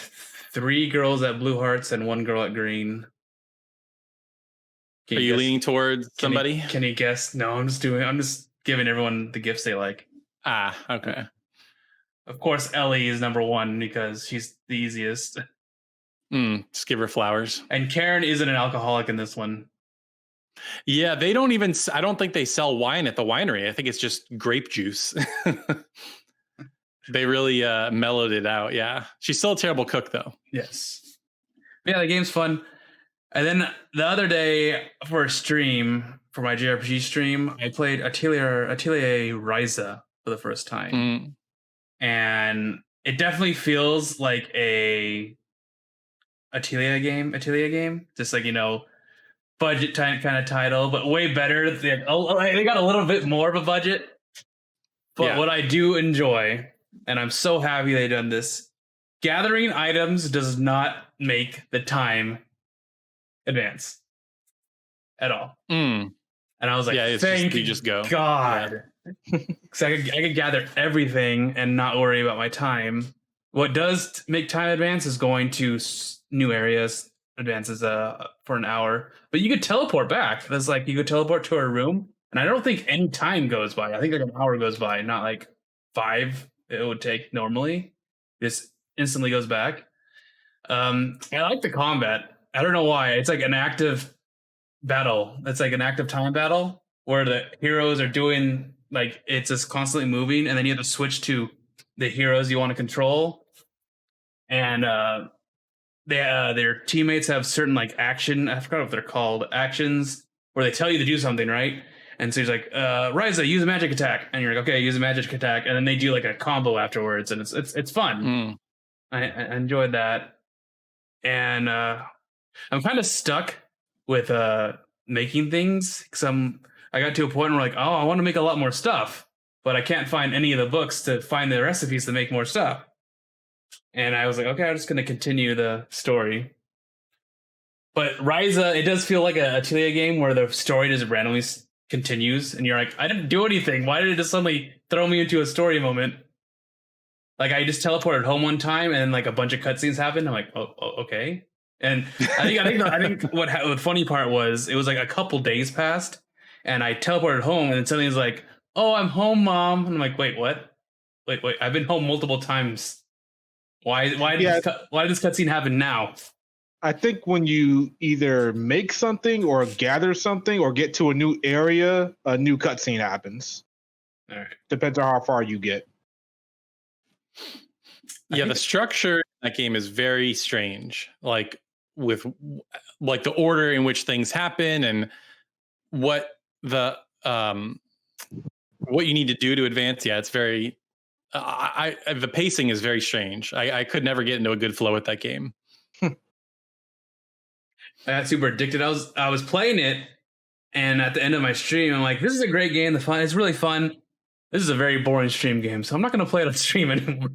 [SPEAKER 2] 3 girls at blue hearts and 1 girl at green.
[SPEAKER 4] Are you leaning towards somebody?
[SPEAKER 2] Can you guess? No, I'm just giving everyone the gifts they like.
[SPEAKER 4] Ah, okay.
[SPEAKER 2] Of course, Ellie is number 1 because she's the easiest.
[SPEAKER 4] Just give her flowers.
[SPEAKER 2] And Karen isn't an alcoholic in this one.
[SPEAKER 4] Yeah, they don't even. I don't think they sell wine at the winery. I think it's just grape juice. They really mellowed it out. Yeah, she's still a terrible cook though.
[SPEAKER 2] Yes. Yeah, the game's fun. And then the other day for a stream, for my JRPG stream, I played Atelier Ryza for the first time. And it definitely feels like a Atelier game. Just like, budget kind of title, but way better. They got a little bit more of a budget. But what I do enjoy, and I'm so happy they done this, gathering items does not make the time advance at all. And I was like, thank you, just go. God. Because I could gather everything and not worry about my time. What does make time advance is going to new areas, advances for an hour. But you could teleport back. That's like, you could teleport to a room, and I don't think any time goes by. I think like an hour goes by, not like 5 it would take normally. This instantly goes back. I like the combat. I don't know why. It's like an active battle. It's like an active time battle where the heroes are doing, like, it's just constantly moving, and then you have to switch to the heroes you want to control. And their teammates have certain like action. I forgot what they're called. Actions where they tell you to do something, right? And so he's like, Ryza, use a magic attack. And you're like, okay, use a magic attack. And then they do like a combo afterwards, and it's fun. I enjoyed that. And I'm kind of stuck with making things, because I got to a point where like, oh, I want to make a lot more stuff, but I can't find any of the books to find the recipes to make more stuff. And I was like, okay, I'm just going to continue the story. But Ryza, it does feel like a Atelier game where the story just randomly continues, and you're like, I didn't do anything. Why did it just suddenly throw me into a story moment? Like, I just teleported home one time, and like a bunch of cutscenes happened. I'm like, oh okay. And I think what the funny part was, it was like a couple days passed, and I teleported home, and then suddenly it was like, oh, I'm home, Mom. And I'm like, wait, what? Wait, I've been home multiple times. Why did this cutscene happen now?
[SPEAKER 3] I think when you either make something or gather something or get to a new area, a new cutscene happens.
[SPEAKER 2] All right.
[SPEAKER 3] Depends on how far you get.
[SPEAKER 4] Yeah, the structure in that game is very strange. Like with like the order in which things happen and what the what you need to do to advance. Yeah, it's very the pacing is very strange. I could never get into a good flow with that game.
[SPEAKER 2] I got super addicted. I was playing it, and at the end of my stream, I'm like, this is a great game. It's really fun. This is a very boring stream game, so I'm not going to play it on stream anymore.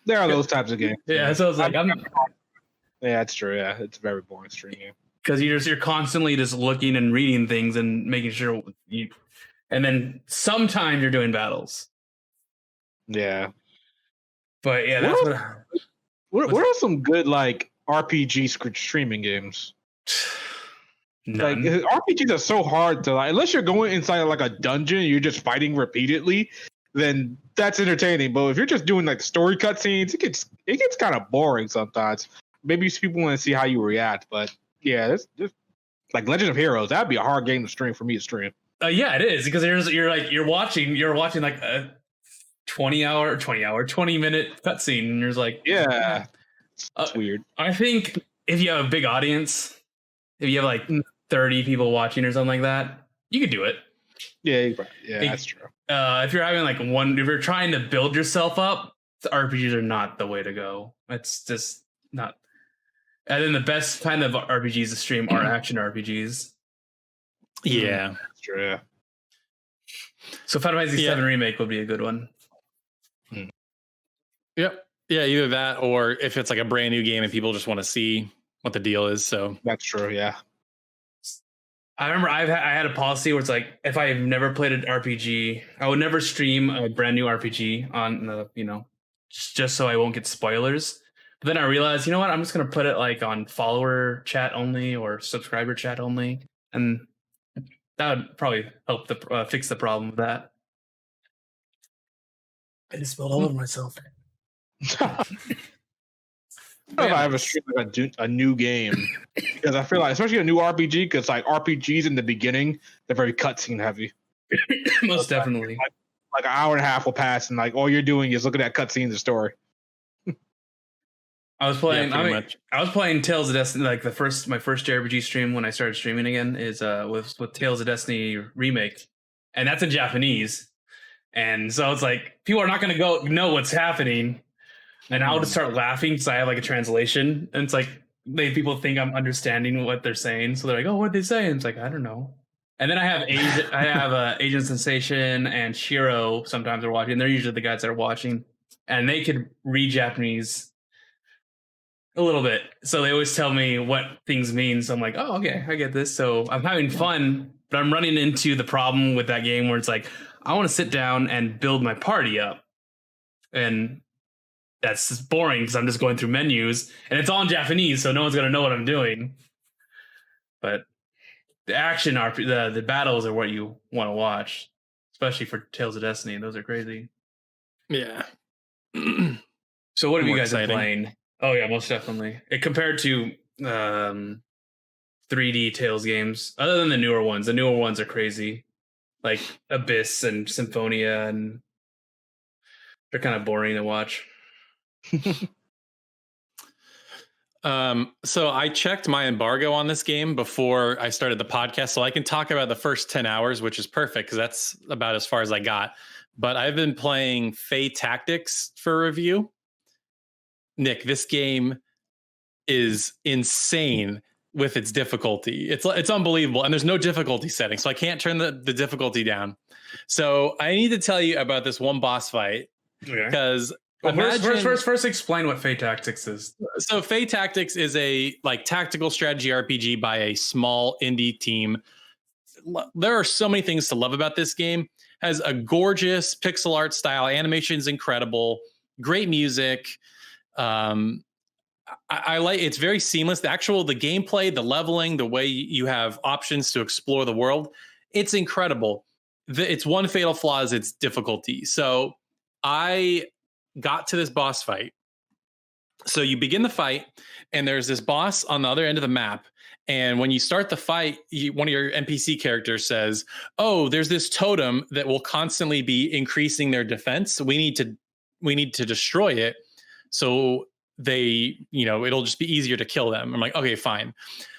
[SPEAKER 3] There are those types of games.
[SPEAKER 2] Yeah, so I was like,
[SPEAKER 3] yeah, it's true. Yeah, it's a very boring stream game.
[SPEAKER 2] Because you're constantly just looking and reading things and making sure and then sometimes you're doing battles.
[SPEAKER 3] Yeah.
[SPEAKER 2] But yeah, that's
[SPEAKER 3] what are some good like RPG streaming games?
[SPEAKER 2] None.
[SPEAKER 3] Like RPGs are so hard to like, unless you're going inside like a dungeon and you're just fighting repeatedly, then that's entertaining. But if you're just doing like story cutscenes, it gets kind of boring sometimes. Maybe people want to see how you react, but yeah, this like Legend of Heroes, that'd be a hard game to stream for me to stream.
[SPEAKER 2] Yeah, it is, because you're watching like a 20-minute cutscene, and you're just like,
[SPEAKER 3] yeah, it's weird.
[SPEAKER 2] I think if you have a big audience, if you have like 30 people watching or something like that, you could do it.
[SPEAKER 3] Yeah, that's true.
[SPEAKER 2] If you're having like if you're trying to build yourself up, the RPGs are not the way to go. It's just not. And then the best kind of RPGs to stream are action RPGs.
[SPEAKER 4] Yeah.
[SPEAKER 3] That's true. Yeah.
[SPEAKER 2] So Fantasy VII Remake would be a good one.
[SPEAKER 4] Yep. Yeah, either that or if it's like a brand new game and people just want to see what the deal is. So
[SPEAKER 3] That's true. Yeah.
[SPEAKER 2] I remember I had a policy where it's like, if I've never played an RPG, I would never stream a brand new RPG on the, just so I won't get spoilers. But then I realized, you know what? I'm just going to put it like on follower chat only or subscriber chat only. And that would probably help fix the problem with that. I just spilled all over myself.
[SPEAKER 3] I don't know if I ever stream like a new game because I feel like, especially a new RPG, because like RPGs in the beginning, they're very cutscene heavy.
[SPEAKER 2] Most definitely.
[SPEAKER 3] Like an hour and a half will pass, and like all you're doing is looking at cutscenes of the story.
[SPEAKER 2] I was playing.
[SPEAKER 4] Yeah,
[SPEAKER 2] I was playing Tales of Destiny. Like my first JRPG stream when I started streaming again is with Tales of Destiny remake, and that's in Japanese. And so it's like people are not going to know what's happening, and I'll just start laughing because I have like a translation, and it's like people think I'm understanding what they're saying, so they're like, "Oh, what'd they say?" And it's like, I don't know. And then I have Agent Sensation and Shiro. Sometimes they're watching. They're usually the guys that are watching, and they could read Japanese a little bit, so they always tell me what things mean. So I'm like, oh, okay, I get this. So I'm having fun, but I'm running into the problem with that game where it's like, I want to sit down and build my party up, and that's just boring because I'm just going through menus, and it's all in Japanese, so no one's gonna know what I'm doing. But the action the battles are what you want to watch, especially for Tales of Destiny. Those are crazy.
[SPEAKER 4] Yeah.
[SPEAKER 2] So what have you
[SPEAKER 4] More
[SPEAKER 2] guys been
[SPEAKER 4] exciting.
[SPEAKER 2] playing? Oh yeah, most definitely. It compared to 3D Tales games, other than the newer ones. The newer ones are crazy, like Abyss and Symphonia, and they're kind of boring to watch.
[SPEAKER 4] So I checked my embargo on this game before I started the podcast, so I can talk about the first 10 hours, which is perfect because that's about as far as I got. But I've been playing Fae Tactics for review. Nick, this game is insane with its difficulty. It's unbelievable, and there's no difficulty setting, so I can't turn the difficulty down. So I need to tell you about this one boss fight because
[SPEAKER 2] first explain what Fae Tactics is.
[SPEAKER 4] So Fae Tactics is a like tactical strategy RPG by a small indie team. There are so many things to love about this game. It has a gorgeous pixel art style, animation's incredible, great music. I like it's very seamless. The gameplay, the leveling, the way you have options to explore the world, it's incredible. Its one fatal flaw is its difficulty. So I got to this boss fight. So you begin the fight, and there's this boss on the other end of the map. And when you start the fight, one of your NPC characters says, "Oh, there's this totem that will constantly be increasing their defense. We need to destroy it. So it'll just be easier to kill them." I'm like, okay, fine.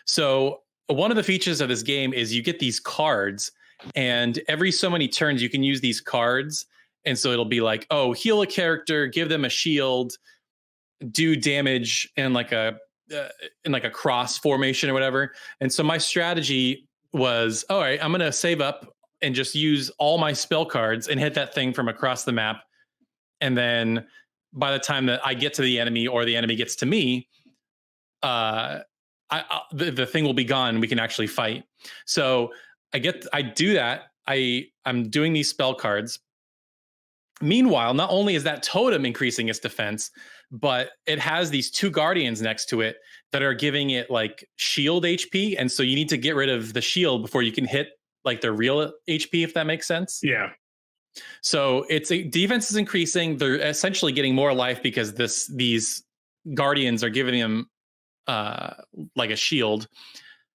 [SPEAKER 4] So one of the features of this game is you get these cards, and every so many turns you can use these cards. And so it'll be like, oh, heal a character, give them a shield, do damage in like a cross formation or whatever. And so my strategy was, all right, I'm going to save up and just use all my spell cards and hit that thing from across the map. And then by the time that I get to the enemy or the enemy gets to me, the thing will be gone. We can actually fight. So I do that. I'm doing these spell cards. Meanwhile, not only is that totem increasing its defense, but it has these two guardians next to it that are giving it like shield HP. And so you need to get rid of the shield before you can hit like their real HP, if that makes sense.
[SPEAKER 2] Yeah.
[SPEAKER 4] So defense is increasing. They're essentially getting more life because these guardians are giving them like a shield.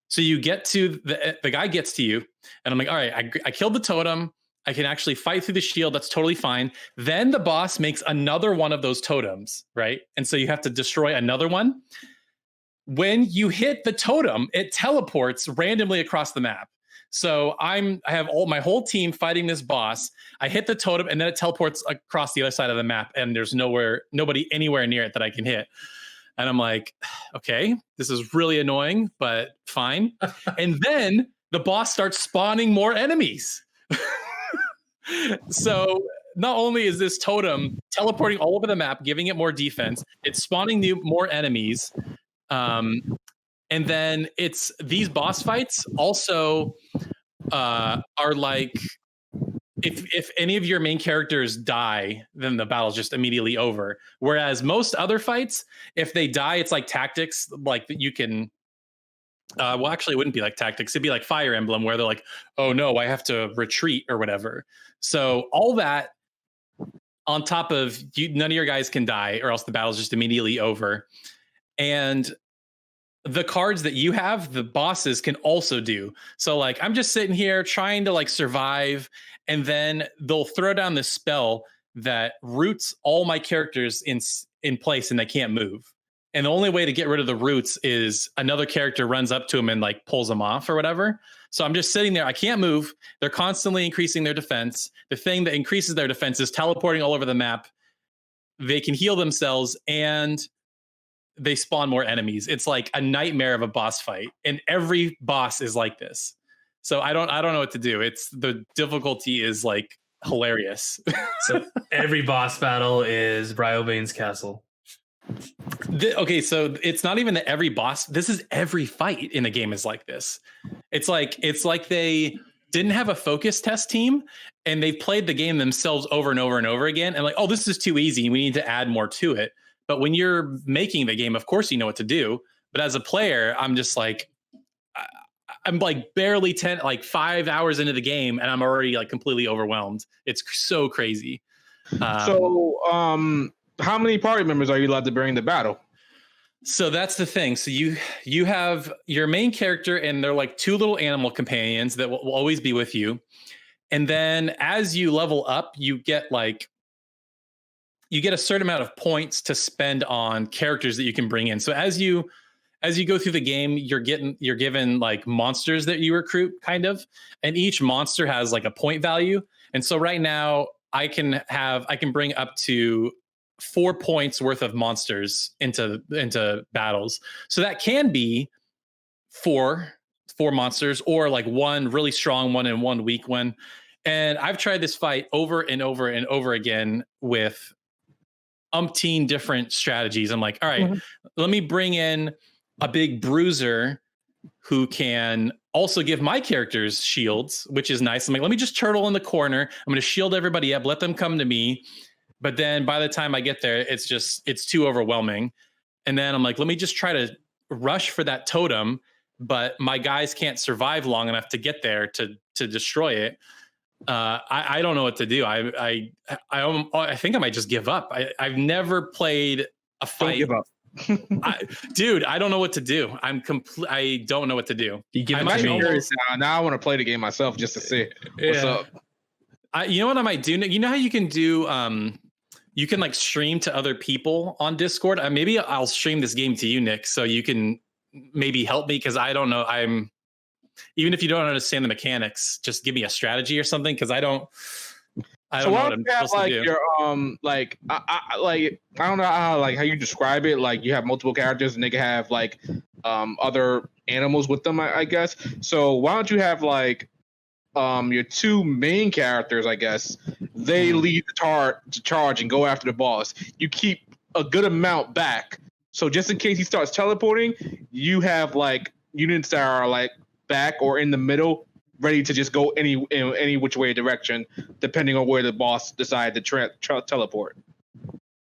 [SPEAKER 4] So you get to the guy gets to you, and I'm like, all right, I killed the totem. I can actually fight through the shield. That's totally fine. Then the boss makes another one of those totems, right? And so you have to destroy another one. When you hit the totem, it teleports randomly across the map. So I have my whole team fighting this boss. I hit the totem, and then it teleports across the other side of the map, and there's nobody anywhere near it that I can hit. And I'm like, okay, this is really annoying, but fine. And then the boss starts spawning more enemies. So not only is this totem teleporting all over the map, giving it more defense, it's spawning more enemies. And then it's these boss fights also are like, if any of your main characters die, then the battle's just immediately over. Whereas most other fights, if they die, it's like tactics, like you can. Well, actually, it wouldn't be like tactics. It'd be like Fire Emblem, where they're like, "Oh no, I have to retreat" or whatever. So all that on top of none of your guys can die, or else the battle's just immediately over. And the cards that you have, the bosses can also do. So like, I'm just sitting here trying to like survive, and then they'll throw down this spell that roots all my characters in place, and they can't move. And the only way to get rid of the roots is another character runs up to them and like pulls them off or whatever. So I'm just sitting there. I can't move. They're constantly increasing their defense. The thing that increases their defense is teleporting all over the map. They can heal themselves, and they spawn more enemies. It's like a nightmare of a boss fight, and every boss is like this. So I don't know what to do. It's the difficulty is like hilarious.
[SPEAKER 2] So every boss battle is Bryobane's castle.
[SPEAKER 4] Okay, so it's not even that every boss. This is every fight in a game is like this. It's like they didn't have a focus test team, and they've played the game themselves over and over and over again, and like, oh, this is too easy. We need to add more to it. But when you're making the game, of course you know what to do. But as a player, I'm just like, I'm like barely 5 hours into the game, and I'm already like completely overwhelmed. It's so crazy.
[SPEAKER 3] How many party members are you allowed to bring to battle?
[SPEAKER 4] So that's the thing. So you have your main character, and they're like two little animal companions that will always be with you. And then as you level up, you get a certain amount of points to spend on characters that you can bring in. So as you go through the game, you're given like monsters that you recruit, kind of, and each monster has like a point value. And so right now I can bring up to 4 points worth of monsters into battles. So that can be four monsters, or like one really strong one and one weak one. And I've tried this fight over and over and over again with umpteen different strategies. I'm like, all right, let me bring in a big bruiser who can also give my characters shields, which is nice. I'm like, let me just turtle in the corner. I'm going to shield everybody up, let them come to me. But then by the time I get there, it's too overwhelming. And then I'm like, let me just try to rush for that totem, but my guys can't survive long enough to get there to destroy it. I don't know what to do. I think I might just give up. I've never played a fight.
[SPEAKER 3] Don't give up.
[SPEAKER 4] Dude, I don't know what to do. I don't know what to do.
[SPEAKER 3] I'm curious now. I want to play the game myself just to see what's up.
[SPEAKER 4] You know what I might do? You know how you can do you can like stream to other people on Discord. Maybe I'll stream this game to you, Nick, so you can maybe help me, because I don't know. Even if you don't understand the mechanics, just give me a strategy or something, because I don't know what I'm supposed to do.
[SPEAKER 3] Your I don't know how you describe it. Like, you have multiple characters, and they can have like other animals with them, I guess. So why don't you have like your two main characters, I guess, they lead the charge and go after the boss. You keep a good amount back, so just in case he starts teleporting, you have like units that are like back or in the middle, ready to just go any which way direction, depending on where the boss decided to teleport.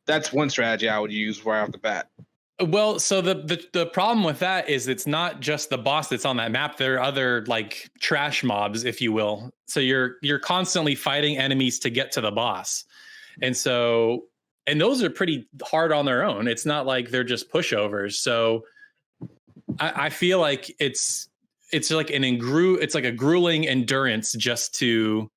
[SPEAKER 3] That's one strategy I would use right off the bat.
[SPEAKER 4] Well, so the problem with that is it's not just the boss that's on that map. There are other like trash mobs, if you will. So you're constantly fighting enemies to get to the boss. And those are pretty hard on their own. It's not like they're just pushovers. So I feel like it's like it's like a grueling endurance just to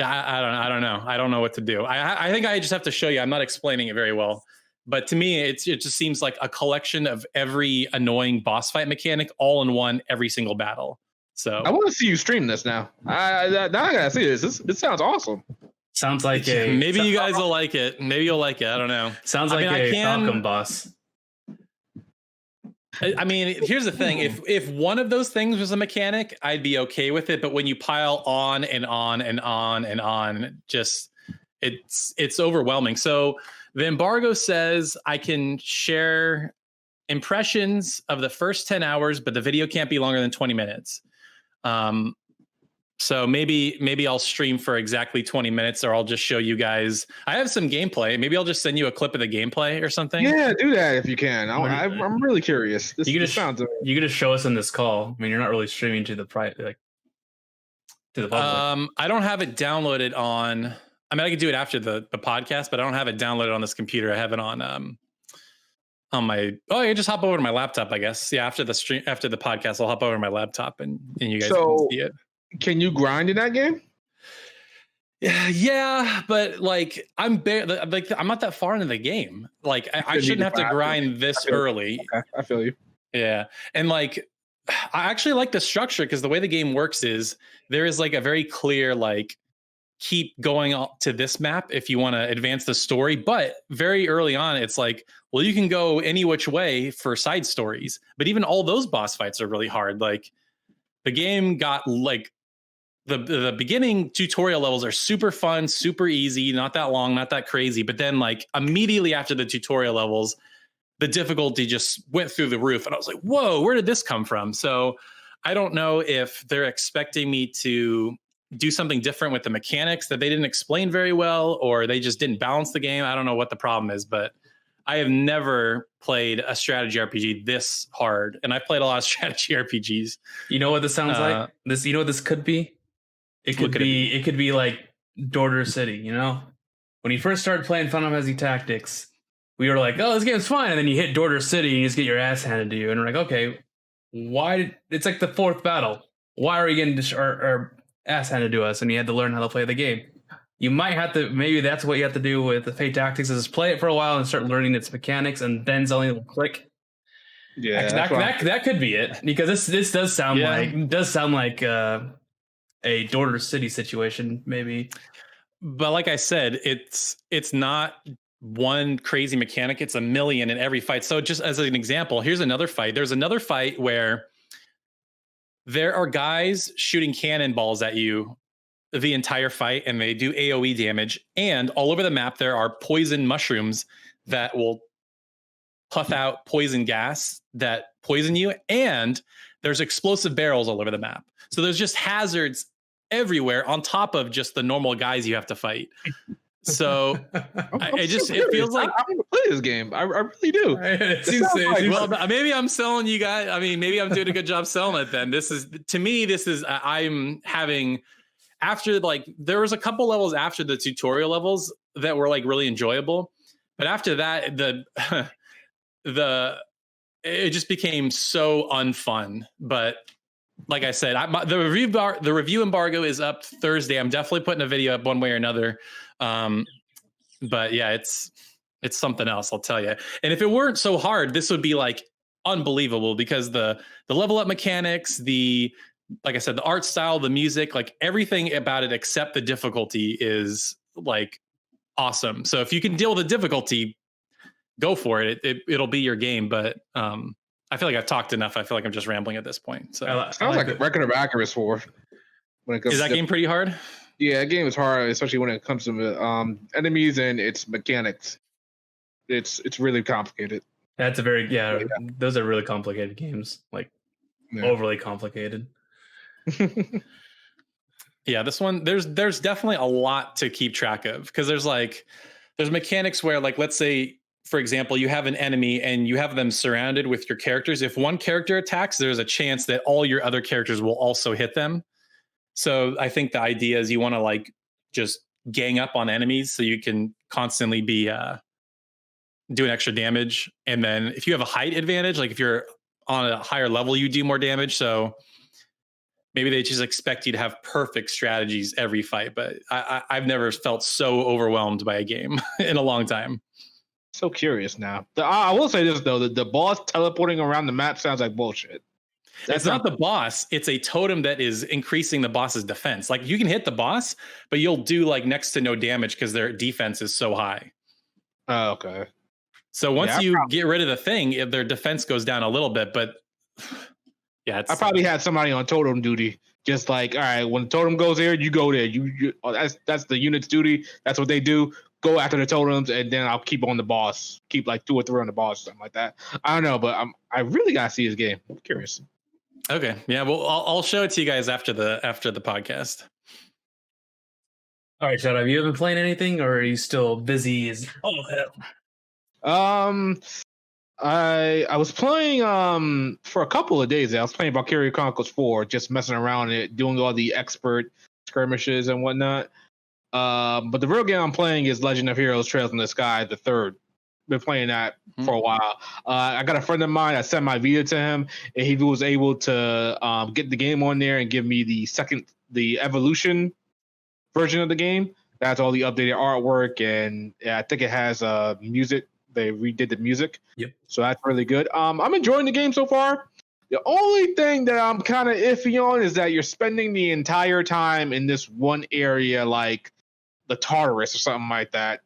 [SPEAKER 4] I don't know. I don't know what to do. I think I just have to show you. I'm not explaining it very well. But to me, it just seems like a collection of every annoying boss fight mechanic all in one every single battle. So
[SPEAKER 3] I want to see you stream this now. I gotta see this. This sounds awesome.
[SPEAKER 2] Sounds like
[SPEAKER 4] maybe you guys will like it. Maybe you'll like it. I don't know.
[SPEAKER 2] Sounds like a Falcon boss.
[SPEAKER 4] I mean, here's the thing: if one of those things was a mechanic, I'd be okay with it. But when you pile on and on and on and on, just it's overwhelming. So the embargo says I can share impressions of the first 10 hours, but the video can't be longer than 20 minutes. So maybe I'll stream for exactly 20 minutes, or I'll just show you guys. I have some gameplay. Maybe I'll just send you a clip of the gameplay or something.
[SPEAKER 3] Yeah, do that if you can. I'm really curious.
[SPEAKER 2] You can just show us in this call. I mean, you're not really streaming to the to the public.
[SPEAKER 4] I don't have it downloaded on. I mean, I could do it after the podcast, but I don't have it downloaded on this computer. I have it on my. Oh, you just hop over to my laptop, I guess. Yeah, after the podcast, I'll hop over to my laptop and you guys can see it.
[SPEAKER 3] Can you grind in that game?
[SPEAKER 4] Yeah, but like I'm not that far into the game. Like I shouldn't have to grind this early.
[SPEAKER 3] Okay, I feel you.
[SPEAKER 4] Yeah, and like I actually like the structure because the way the game works is there is like a very clear like keep going to this map if you want to advance the story, but very early on it's like, well, you can go any which way for side stories, but even all those boss fights are really hard. Like the game got like the beginning tutorial levels are super fun, super easy, not that long, not that crazy. But then like immediately after the tutorial levels, the difficulty just went through the roof. And I was like, whoa, where did this come from? So I don't know if they're expecting me to do something different with the mechanics that they didn't explain very well, or they just didn't balance the game. I don't know what the problem is, but I have never played a strategy RPG this hard. And I've played a lot of strategy RPGs.
[SPEAKER 2] You know what this sounds like? You know what this could be? It could be like Dorder City, you know? When you first started playing Final Fantasy Tactics, we were like, oh, this game's fine. And then you hit Dorder City and you just get your ass handed to you. And we're like, okay, it's like the fourth battle. Why are we getting our ass handed to us? And you had to learn how to play the game. You might have to, maybe that's what you have to do with the Fate Tactics is play it for a while and start learning its mechanics and then something will click.
[SPEAKER 3] Yeah,
[SPEAKER 2] that could be it, because this does sound like a Dorder City situation, maybe.
[SPEAKER 4] But like I said, it's not one crazy mechanic. It's a million in every fight. So just as an example, here's another fight. There's another fight where there are guys shooting cannonballs at you the entire fight, and they do AoE damage. And all over the map, there are poison mushrooms that will puff out poison gas that poison you. And there's explosive barrels all over the map. So there's just hazards everywhere on top of just the normal guys you have to fight. So it feels like
[SPEAKER 3] I want to play this game. I really do.
[SPEAKER 4] Well, maybe I'm selling you guys. I mean, maybe I'm doing a good job selling it. Then I'm having after like there was a couple levels after the tutorial levels that were like really enjoyable, but after that it just became so unfun. But like I said, the review embargo is up Thursday. I'm definitely putting a video up one way or another. But yeah, it's something else, I'll tell you. And if it weren't so hard, this would be like unbelievable, because the level up mechanics, like I said, the art style, the music, like everything about it except the difficulty is like awesome. So if you can deal with the difficulty, go for it. It'll be your game. But I feel like I've talked enough. I feel like I'm just rambling at this point. So
[SPEAKER 3] sounds like a record of accuracy for when it comes.
[SPEAKER 4] Is that game pretty hard?
[SPEAKER 3] Yeah, that game is hard, especially when it comes to enemies and its mechanics. It's really complicated.
[SPEAKER 2] That's those are really complicated games, like overly complicated.
[SPEAKER 4] Yeah, this one there's definitely a lot to keep track of, because there's mechanics where, like, let's say, for example, you have an enemy and you have them surrounded with your characters. If one character attacks, there's a chance that all your other characters will also hit them. So I think the idea is you want to like just gang up on enemies so you can constantly be doing extra damage. And then if you have a height advantage, like if you're on a higher level, you do more damage. So maybe they just expect you to have perfect strategies every fight. But I've never felt so overwhelmed by a game in a long time.
[SPEAKER 3] So curious now. I will say this though: the boss teleporting around the map sounds like bullshit.
[SPEAKER 4] It's not the boss. It's a totem that is increasing the boss's defense. Like you can hit the boss, but you'll do like next to no damage because their defense is so high.
[SPEAKER 3] Oh, okay.
[SPEAKER 4] So once you get rid of the thing, their defense goes down a little bit, but yeah,
[SPEAKER 3] I probably had somebody on totem duty. Just like, all right, when the totem goes there, you go there. That's the unit's duty. That's what they do. Go after the totems, and then I'll keep on the boss. Keep like 2 or 3 on the boss, something like that. I don't know, but I really gotta see his game. I'm curious.
[SPEAKER 4] Okay, yeah, well, I'll show it to you guys after the podcast.
[SPEAKER 2] All right, Shadow, have you been playing anything, or are you still busy as hell?
[SPEAKER 3] I was playing for a couple of days. I was playing Valkyria Chronicles 4, just messing around it, doing all the expert skirmishes and whatnot. But the real game I'm playing is Legend of Heroes: Trails in the Sky, the third. Been playing that for a while. I got a friend of mine. I sent my Vita to him, and he was able to get the game on there and give me the Evolution version of the game. That's all the updated artwork, and I think it has music. They redid the music.
[SPEAKER 2] Yep.
[SPEAKER 3] So that's really good. I'm enjoying the game so far. The only thing that I'm kind of iffy on is that you're spending the entire time in this one area, like the Tartarus or something like that.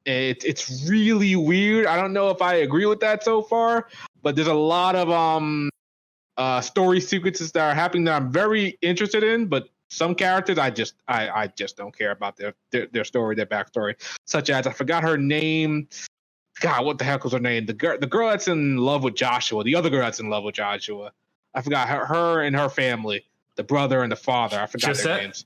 [SPEAKER 3] It's really weird. I don't know if I agree with that so far, but there's a lot of story sequences that are happening that I'm very interested in, but some characters I just don't care about their story, their backstory. Such as, I forgot her name. God, what the heck was her name? The girl that's in love with Joshua, the other girl that's in love with Joshua. I forgot her and her family, the brother and the father. I forgot their names.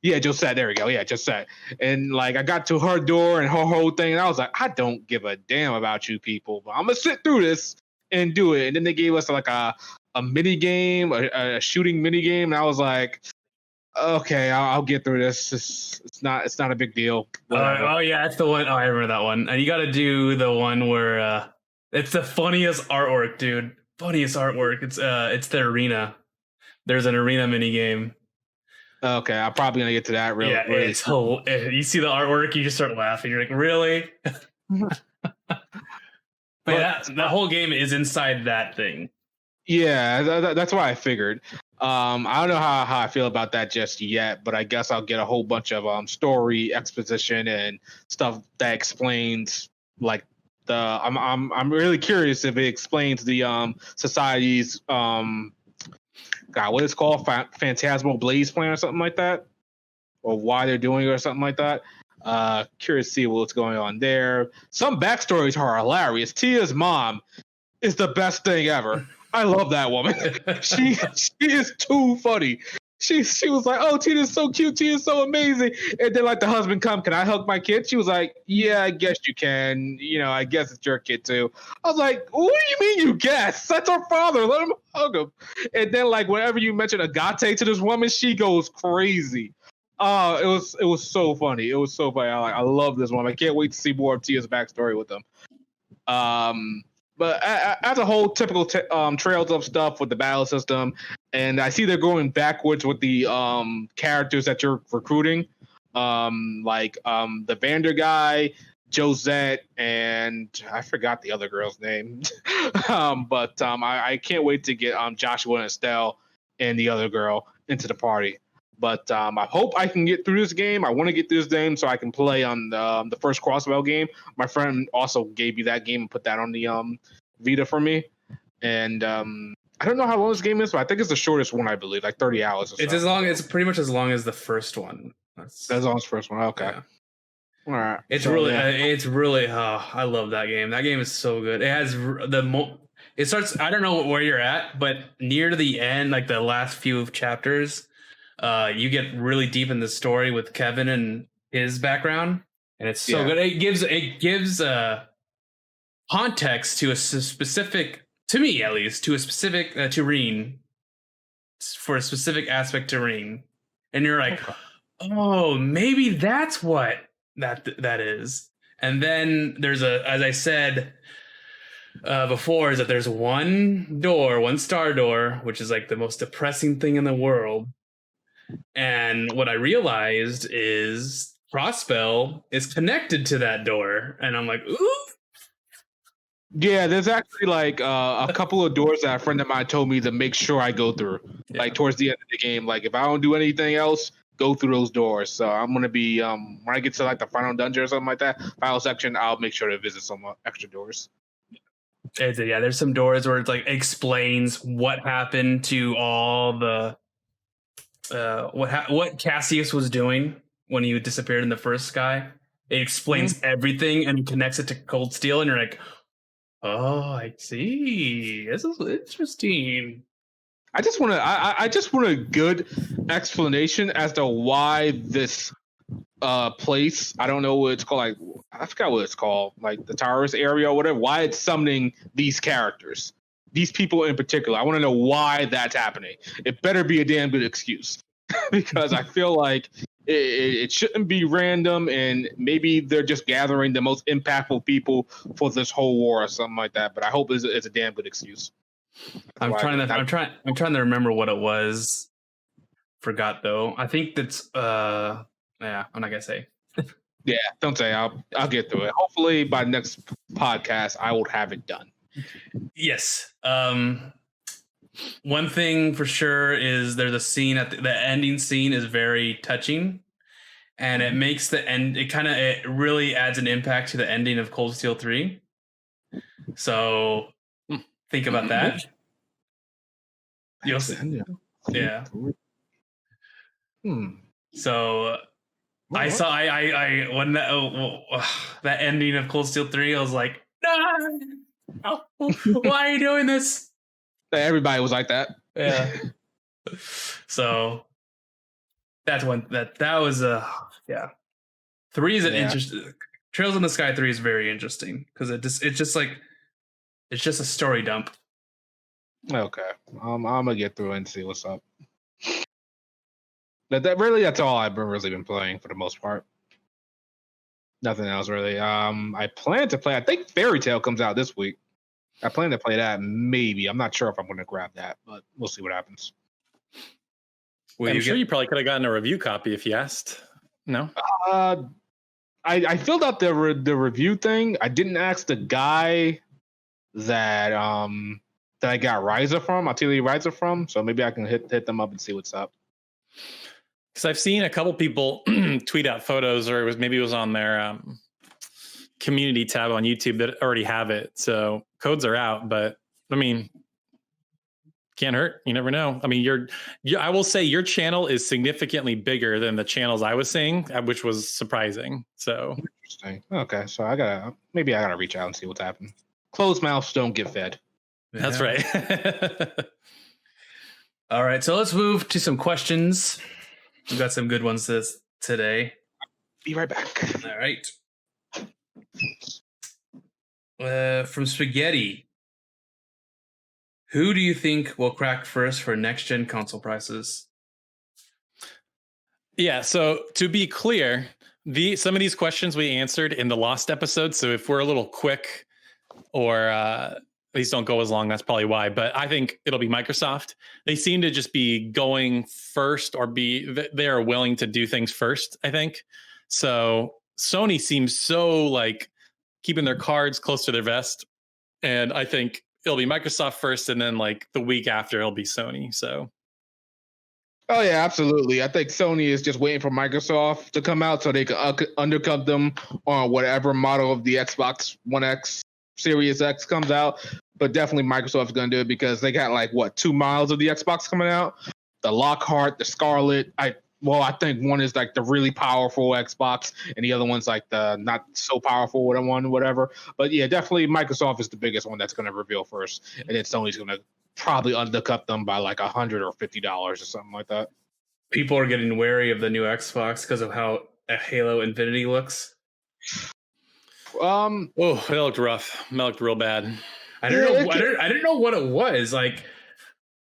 [SPEAKER 3] Yeah, Josette. There we go. Yeah, Josette. And like, I got to her door and her whole thing, and I was like, I don't give a damn about you people, but I'm gonna sit through this and do it. And then they gave us like a mini game, a shooting mini game, and I was like, okay, I'll get through this. It's not a big deal.
[SPEAKER 2] Oh yeah, that's the one. Oh, I remember that one. And you got to do the one where it's the funniest artwork, dude. Funniest artwork. It's the arena. There's an arena mini game.
[SPEAKER 3] Okay, I'm probably gonna get to that. Really,
[SPEAKER 2] it's you see the artwork, you just start laughing. You're like, really? But that whole game is inside that thing.
[SPEAKER 3] Yeah, that's why I figured. I don't know how I feel about that just yet, but I guess I'll get a whole bunch of story exposition and stuff that explains like I'm really curious if it explains the society's what it's called, Phantasmal Blaze Plan or something like that, or why they're doing it or something like that. Curious to see what's going on there. Some backstories are hilarious. Tia's mom is the best thing ever. I love that woman. She is too funny. She was like, "Oh, Tina's so cute. Tina's so amazing." And then like the husband come, "Can I hug my kid?" She was like, "Yeah, I guess you can. You know, I guess it's your kid too." I was like, "What do you mean you guess? That's our father. Let him hug him." And then like whenever you mention Agate to this woman, she goes crazy. It was so funny. It was so funny. I love this woman. I can't wait to see more of Tia's backstory with them. But as a whole, typical Trails of stuff with the battle system, and I see they're going backwards with the characters that you're recruiting, like the Vander guy, Josette, and I forgot the other girl's name. But I can't wait to get Joshua and Estelle and the other girl into the party. But I hope I can get through this game. I want to get through this game so I can play on the first Crossbell game. My friend also gave me that game and put that on the Vita for me. And I don't know how long this game is, but I think it's the shortest one, I believe, like 30 hours or so.
[SPEAKER 2] It's pretty much as long as the first one.
[SPEAKER 3] That's as long as the first one. Okay.
[SPEAKER 2] Yeah.
[SPEAKER 3] All right.
[SPEAKER 2] It's really, I love that game. That game is so good. It has it starts, I don't know where you're at, but near to the end, like the last few chapters, you get really deep in the story with Kevin and his background, and it's so good. It gives context to a specific, to me at least, to a specific to Reen, for a specific aspect to Reen, and you're like, oh, maybe that's what that is. And then there's as I said before, is that there's one star door, which is like the most depressing thing in the world. And what I realized is Crossbell is connected to that door. And I'm like, ooh.
[SPEAKER 3] Yeah, there's actually like a couple of doors that a friend of mine told me to make sure I go through. Yeah. Like towards the end of the game. Like if I don't do anything else, go through those doors. So I'm gonna be when I get to like the final dungeon or something like that, final section, I'll make sure to visit some extra doors.
[SPEAKER 2] There's some doors where it's like explains what happened to all the what Cassius was doing when he disappeared in the first sky. It explains everything and connects it to Cold Steel, and you're like, oh, I see. This is interesting.
[SPEAKER 3] I just want a good explanation as to why this place, I don't know what it's called, like I forgot what it's called, like the Taurus area or whatever, why it's summoning these characters, these people in particular. I want to know why that's happening. It better be a damn good excuse because I feel like it shouldn't be random, and maybe they're just gathering the most impactful people for this whole war or something like that. But I hope it's a damn good excuse.
[SPEAKER 2] I'm trying to remember what it was. Forgot though. I think that's I'm not gonna say.
[SPEAKER 3] Yeah, don't say. I'll get through it. Hopefully by next podcast I will have it done.
[SPEAKER 2] Yes. One thing for sure is there's a scene at the ending scene is very touching, and it makes the end. It really adds an impact to the ending of Cold Steel 3. So think about that. You'll see. Yeah. So I saw when that ending of Cold Steel 3, I was like, no, why are you doing this?
[SPEAKER 3] Everybody was like that.
[SPEAKER 2] Yeah. So that's one that was yeah. 3 is an interesting. Trails in the Sky 3 is very interesting because it's just a story dump.
[SPEAKER 3] Okay, I'm gonna get through it and see what's up. That's all I've really been playing for the most part. Nothing else really. I plan to play. I think Fairy Tail comes out this week. I plan to play that. Maybe I'm not sure if I'm going to grab that, but we'll see what happens.
[SPEAKER 4] I'm sure you probably could have gotten a review copy if you asked. No.
[SPEAKER 3] I filled out the review thing. I didn't ask the guy that I got Ryza from, Atelier Ryza from. So maybe I can hit them up and see what's up.
[SPEAKER 4] Because I've seen a couple people tweet out photos, or it was on their community tab on YouTube that already have it. So codes are out, but I mean, can't hurt. You never know. I mean, I will say your channel is significantly bigger than the channels I was seeing, which was surprising. So
[SPEAKER 3] interesting. Okay, so I gotta reach out and see what's happening. Closed mouths don't get fed.
[SPEAKER 2] Yeah.
[SPEAKER 4] That's right.
[SPEAKER 2] All right, so let's move to some questions. We've got some good ones today.
[SPEAKER 3] Be right back.
[SPEAKER 2] All right. From Spaghetti, who do you think will crack first for next-gen console prices?
[SPEAKER 4] Yeah, so to be clear, some of these questions we answered in the Lost episode. So if we're a little quick or these don't go as long, that's probably why. But I think it'll be Microsoft. They seem to just be going first, or they are willing to do things first, I think. So Sony seems so like keeping their cards close to their vest. And I think it'll be Microsoft first, and then like the week after it'll be Sony. So.
[SPEAKER 3] Oh yeah, absolutely. I think Sony is just waiting for Microsoft to come out so they can undercut them on whatever model of the Xbox One X, Series X comes out. But definitely Microsoft's going to do it because they got 2 miles of the Xbox coming out. The Lockhart, the Scarlet. I think one is like the really powerful Xbox, and the other one's like the not so powerful one, whatever. But yeah, definitely Microsoft is the biggest one that's going to reveal first, and then Sony's going to probably undercut them by like $100 or $50 or something like that.
[SPEAKER 2] People are getting wary of the new Xbox because of how a Halo Infinity looks.
[SPEAKER 4] Oh, it looked rough. It looked real bad.
[SPEAKER 2] I didn't know what it was. Like,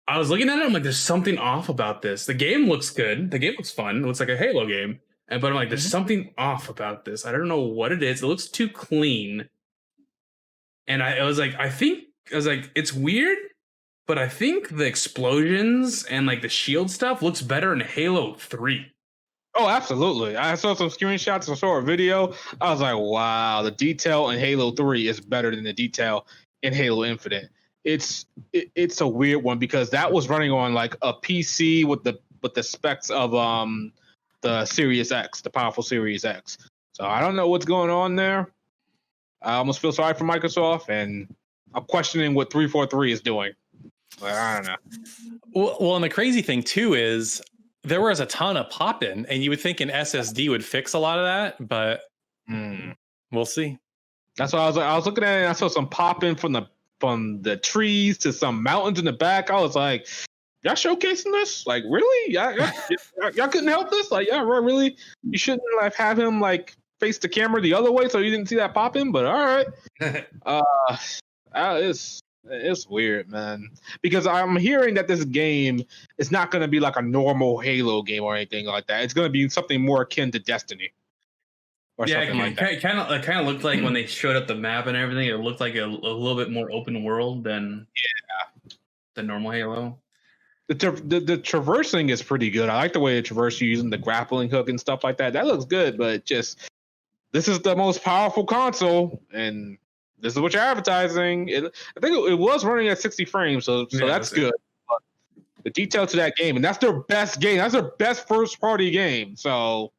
[SPEAKER 2] I was looking at it, I'm like, there's something off about this. The game looks good. The game looks fun. It looks like a Halo game. But I'm like, there's something off about this. I don't know what it is. It looks too clean. And I was like, it's weird, but I think the explosions and like the shield stuff looks better in Halo 3.
[SPEAKER 3] Oh, absolutely. I saw some screenshots. I saw a video. I was like, wow, the detail in Halo 3 is better than the detail in Halo Infinite. It's a weird one because that was running on like a PC with the specs of the Series X, the powerful Series X. So I don't know what's going on there. I almost feel sorry for Microsoft, and I'm questioning what 343 is doing. Like, I don't know.
[SPEAKER 4] Well, and the crazy thing too is there was a ton of pop-in, and you would think an SSD would fix a lot of that, but we'll see.
[SPEAKER 3] That's why I was looking at it, and I saw some pop-in from the trees to some mountains in the back. I was like, y'all showcasing this? Like, really? Y'all couldn't help this? Like, yeah, really? You shouldn't like have him like face the camera the other way so you didn't see that pop-in, but all right. It's weird, man. Because I'm hearing that this game is not going to be like a normal Halo game or anything like that. It's going to be something more akin to Destiny. Or something like that.
[SPEAKER 2] It kind of looked like when they showed up the map and everything, it looked like a little bit more open world than the normal Halo.
[SPEAKER 3] The traversing is pretty good. I like the way it traverses using the grappling hook and stuff like that. That looks good, but just this is the most powerful console, and this is what you're advertising. I think it was running at 60 frames, so that's good. But the detail to that game, and that's their best game. That's their best first-party game. So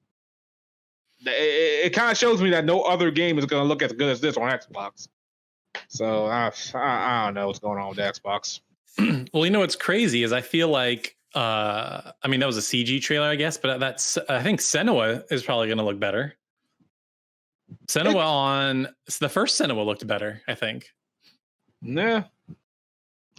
[SPEAKER 3] it kind of shows me that no other game is going to look as good as this on Xbox. So I don't know what's going on with the Xbox.
[SPEAKER 4] Well, you know what's crazy is I feel like I mean that was a CG trailer, I guess, but I think Senua is probably going to look better. The first Senua looked better, I think.
[SPEAKER 3] Nah,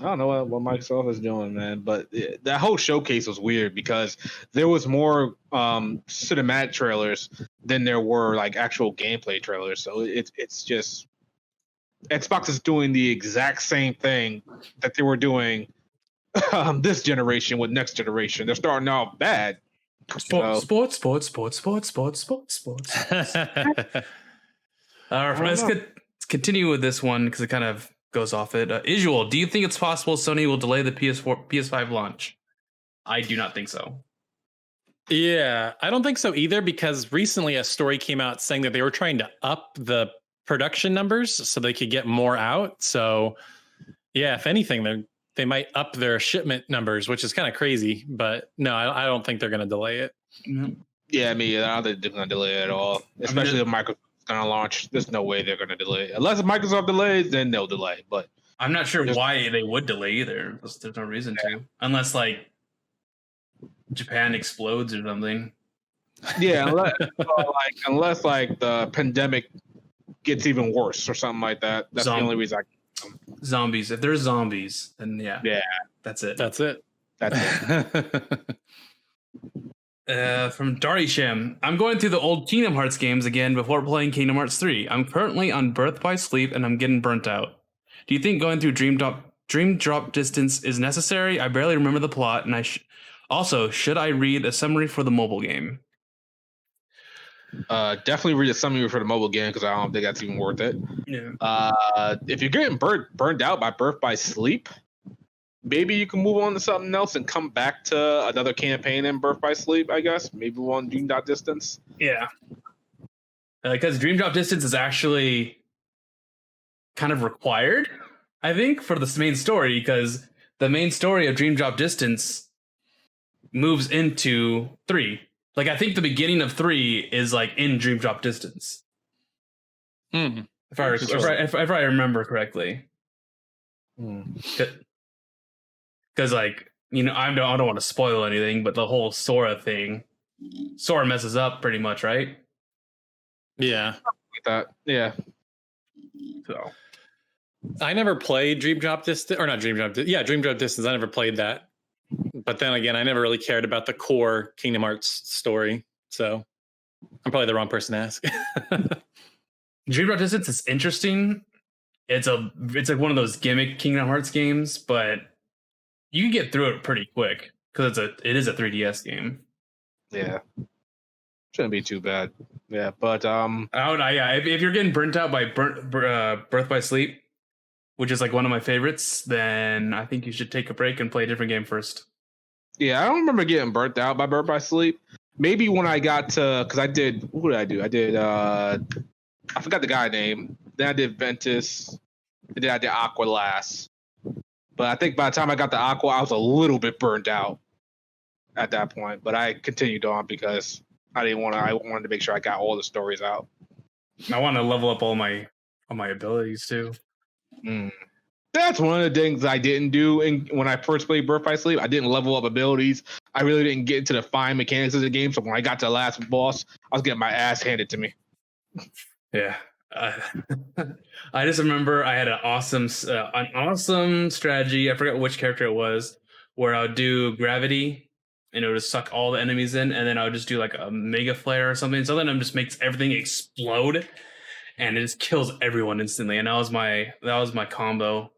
[SPEAKER 3] I don't know what Microsoft is doing, man. But that whole showcase was weird because there was more cinematic trailers than there were like actual gameplay trailers. So it's just Xbox is doing the exact same thing that they were doing this generation with next generation. They're starting off bad.
[SPEAKER 2] Sports. All right, let's continue with this one because it kind of goes off it. Isual, do you think it's possible Sony will delay the PS5 launch? I do not think so.
[SPEAKER 4] Yeah, I don't think so either, because recently a story came out saying that they were trying to up the production numbers so they could get more out. So yeah, if anything, they might up their shipment numbers, which is kind of crazy. But no, I don't think they're going to delay it.
[SPEAKER 3] Yeah, I mean, I don't think they're going to delay it at all, especially if Microsoft's going to launch. There's no way they're going to delay it. Unless Microsoft delays, then they'll delay. But
[SPEAKER 2] I'm not sure why they would delay either. There's no reason to. Unless, like, Japan explodes or something.
[SPEAKER 3] Yeah, unless the pandemic gets even worse or something like that. That's the only reason
[SPEAKER 2] Zombies. If there's zombies, then yeah, that's it.
[SPEAKER 4] That's it.
[SPEAKER 2] From Darisham, I'm going through the old Kingdom Hearts games again before playing Kingdom Hearts 3. I'm currently on Birth by Sleep and I'm getting burnt out. Do you think going through Dream Drop Distance is necessary? I barely remember the plot, and also, should I read a summary for the mobile game?
[SPEAKER 3] Definitely read a summary for the mobile game because I don't think that's even worth it.
[SPEAKER 2] Yeah.
[SPEAKER 3] If you're getting burned out by Birth by Sleep, maybe you can move on to something else and come back to another campaign in Birth by Sleep, I guess. Maybe one Dream Drop Distance.
[SPEAKER 2] Yeah. Because Dream Drop Distance is actually kind of required, I think, for this main story, because the main story of Dream Drop Distance moves into 3. Like, I think the beginning of 3 is like in Dream Drop Distance. If I remember correctly. Because, like, you know, I don't want to spoil anything, but the whole Sora thing, Sora messes up pretty much, right?
[SPEAKER 4] Yeah.
[SPEAKER 3] Like that. Yeah.
[SPEAKER 2] So
[SPEAKER 4] I never played Dream Drop Distance, or not Dream Drop. Yeah, Dream Drop Distance. I never played that. But then again, I never really cared about the core Kingdom Hearts story, so I'm probably the wrong person to ask.
[SPEAKER 2] Dream Drop Distance is interesting. It's like one of those gimmick Kingdom Hearts games, but you can get through it pretty quick because it is a 3DS game.
[SPEAKER 3] Yeah, shouldn't be too bad. Yeah, but
[SPEAKER 2] if you're getting burnt out by Birth by Sleep, which is like one of my favorites, then I think you should take a break and play a different game first.
[SPEAKER 3] Yeah, I don't remember getting burnt out by Birth by Sleep. Maybe when I got to, because what did I do? I did, I forgot the guy name. Then I did Ventus. And then I did Aqua last. But I think by the time I got to Aqua, I was a little bit burnt out at that point. But I continued on because I wanted to make sure I got all the stories out.
[SPEAKER 2] I want to level up all my abilities too.
[SPEAKER 3] That's one of the things I didn't do when I first played Birth by Sleep. I didn't level up abilities. I really didn't get into the fine mechanics of the game. So when I got to the last boss, I was getting my ass handed to me.
[SPEAKER 2] Yeah. I just remember I had an awesome strategy. I forgot which character it was, where I would do gravity and it would just suck all the enemies in, and then I would just do like a mega flare or something. So then it just makes everything explode, and it just kills everyone instantly. And that was my combo.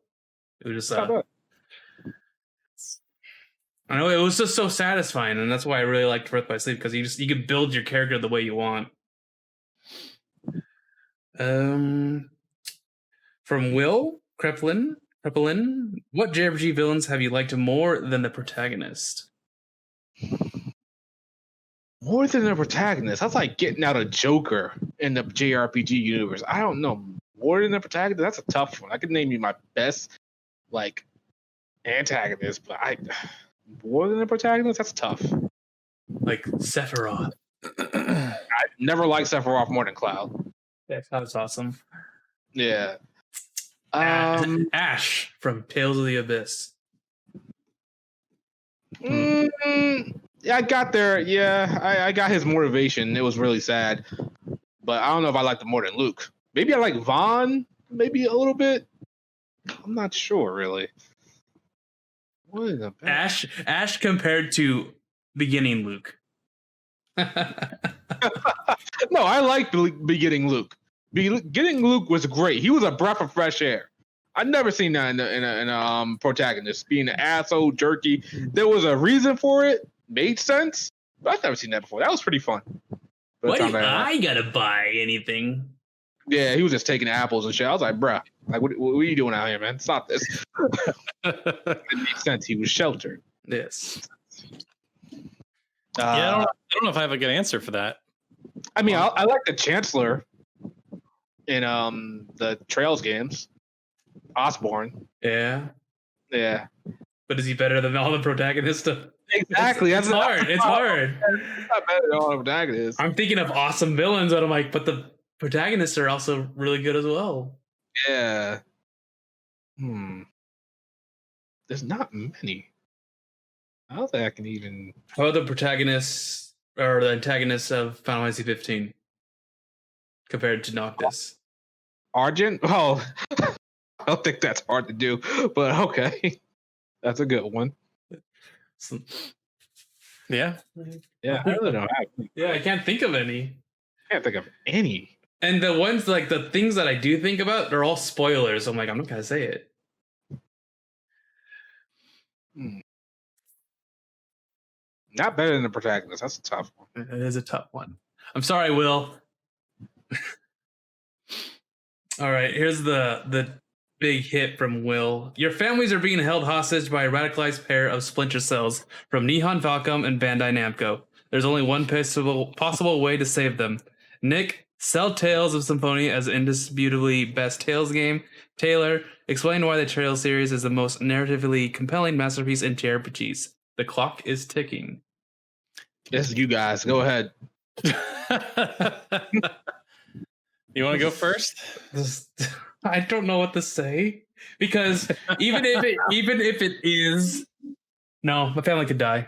[SPEAKER 2] It was just I know, it was just so satisfying, and that's why I really liked Birth by Sleep, because you could build your character the way you want. From Will Kreplin, what JRPG villains have you liked more than the protagonist?
[SPEAKER 3] More than the protagonist? That's like getting out a Joker in the JRPG universe. I don't know. More than the protagonist? That's a tough one. I could name you my best like antagonist, but more than the protagonist? That's tough.
[SPEAKER 2] Like Sephiroth.
[SPEAKER 3] I never liked Sephiroth more than Cloud.
[SPEAKER 2] Yeah, Cloud's awesome.
[SPEAKER 3] Yeah.
[SPEAKER 2] Ash from Tales of the Abyss.
[SPEAKER 3] Yeah, I got there. Yeah, I got his motivation. It was really sad, but I don't know if I liked him more than Luke. Maybe I like Vaughn. Maybe a little bit. I'm not sure really. What is
[SPEAKER 2] Ash compared to beginning Luke.
[SPEAKER 3] No, I like beginning Luke. Beginning Luke was great. He was a breath of fresh air. I've never seen that in a protagonist being an asshole, jerky. There was a reason for it. Made sense. But I've never seen that before. That was pretty fun.
[SPEAKER 2] Why do I gotta buy anything?
[SPEAKER 3] Yeah, he was just taking apples and shit. I was like, bruh, like, what are you doing out here, man? Stop this. It makes sense. He was sheltered.
[SPEAKER 2] Yes.
[SPEAKER 4] I don't know if I have a good answer for that.
[SPEAKER 3] I mean, I like the Chancellor in the Trails games. Osborne.
[SPEAKER 2] Yeah.
[SPEAKER 3] Yeah.
[SPEAKER 2] But is he better than all the protagonists?
[SPEAKER 3] Exactly.
[SPEAKER 2] It's hard. It's hard.
[SPEAKER 3] He's not better than all the protagonists.
[SPEAKER 2] I'm thinking of awesome villains, but I'm like, but the protagonists are also really good as well.
[SPEAKER 3] Yeah. There's not many. I don't think I can even.
[SPEAKER 2] How about the protagonists or the antagonists of Final Fantasy 15 compared to Noctis?
[SPEAKER 3] Argent? Oh, I don't think that's hard to do, but okay. That's a good one.
[SPEAKER 4] Yeah.
[SPEAKER 3] Yeah, I really don't have.
[SPEAKER 2] Yeah, I can't think of any.
[SPEAKER 3] I can't think of any.
[SPEAKER 2] And the ones, like the things that I do think about, they're all spoilers. I'm like, I'm not gonna say it.
[SPEAKER 3] Not better than the protagonist. That's a tough one.
[SPEAKER 2] It is a tough one. I'm sorry, Will. All right, here's the big hit from Will. Your families are being held hostage by a radicalized pair of splinter cells from Nihon Falcom and Bandai Namco. There's only one possible way to save them. Nick, sell Tales of Symphonia as indisputably best Tales game. Taylor, explain why the Trails series is the most narratively compelling masterpiece in JRPGs. The clock is ticking.
[SPEAKER 3] Yes, you guys. Go ahead.
[SPEAKER 4] You want to go first?
[SPEAKER 2] I don't know what to say, because even if it is, no, my family could die.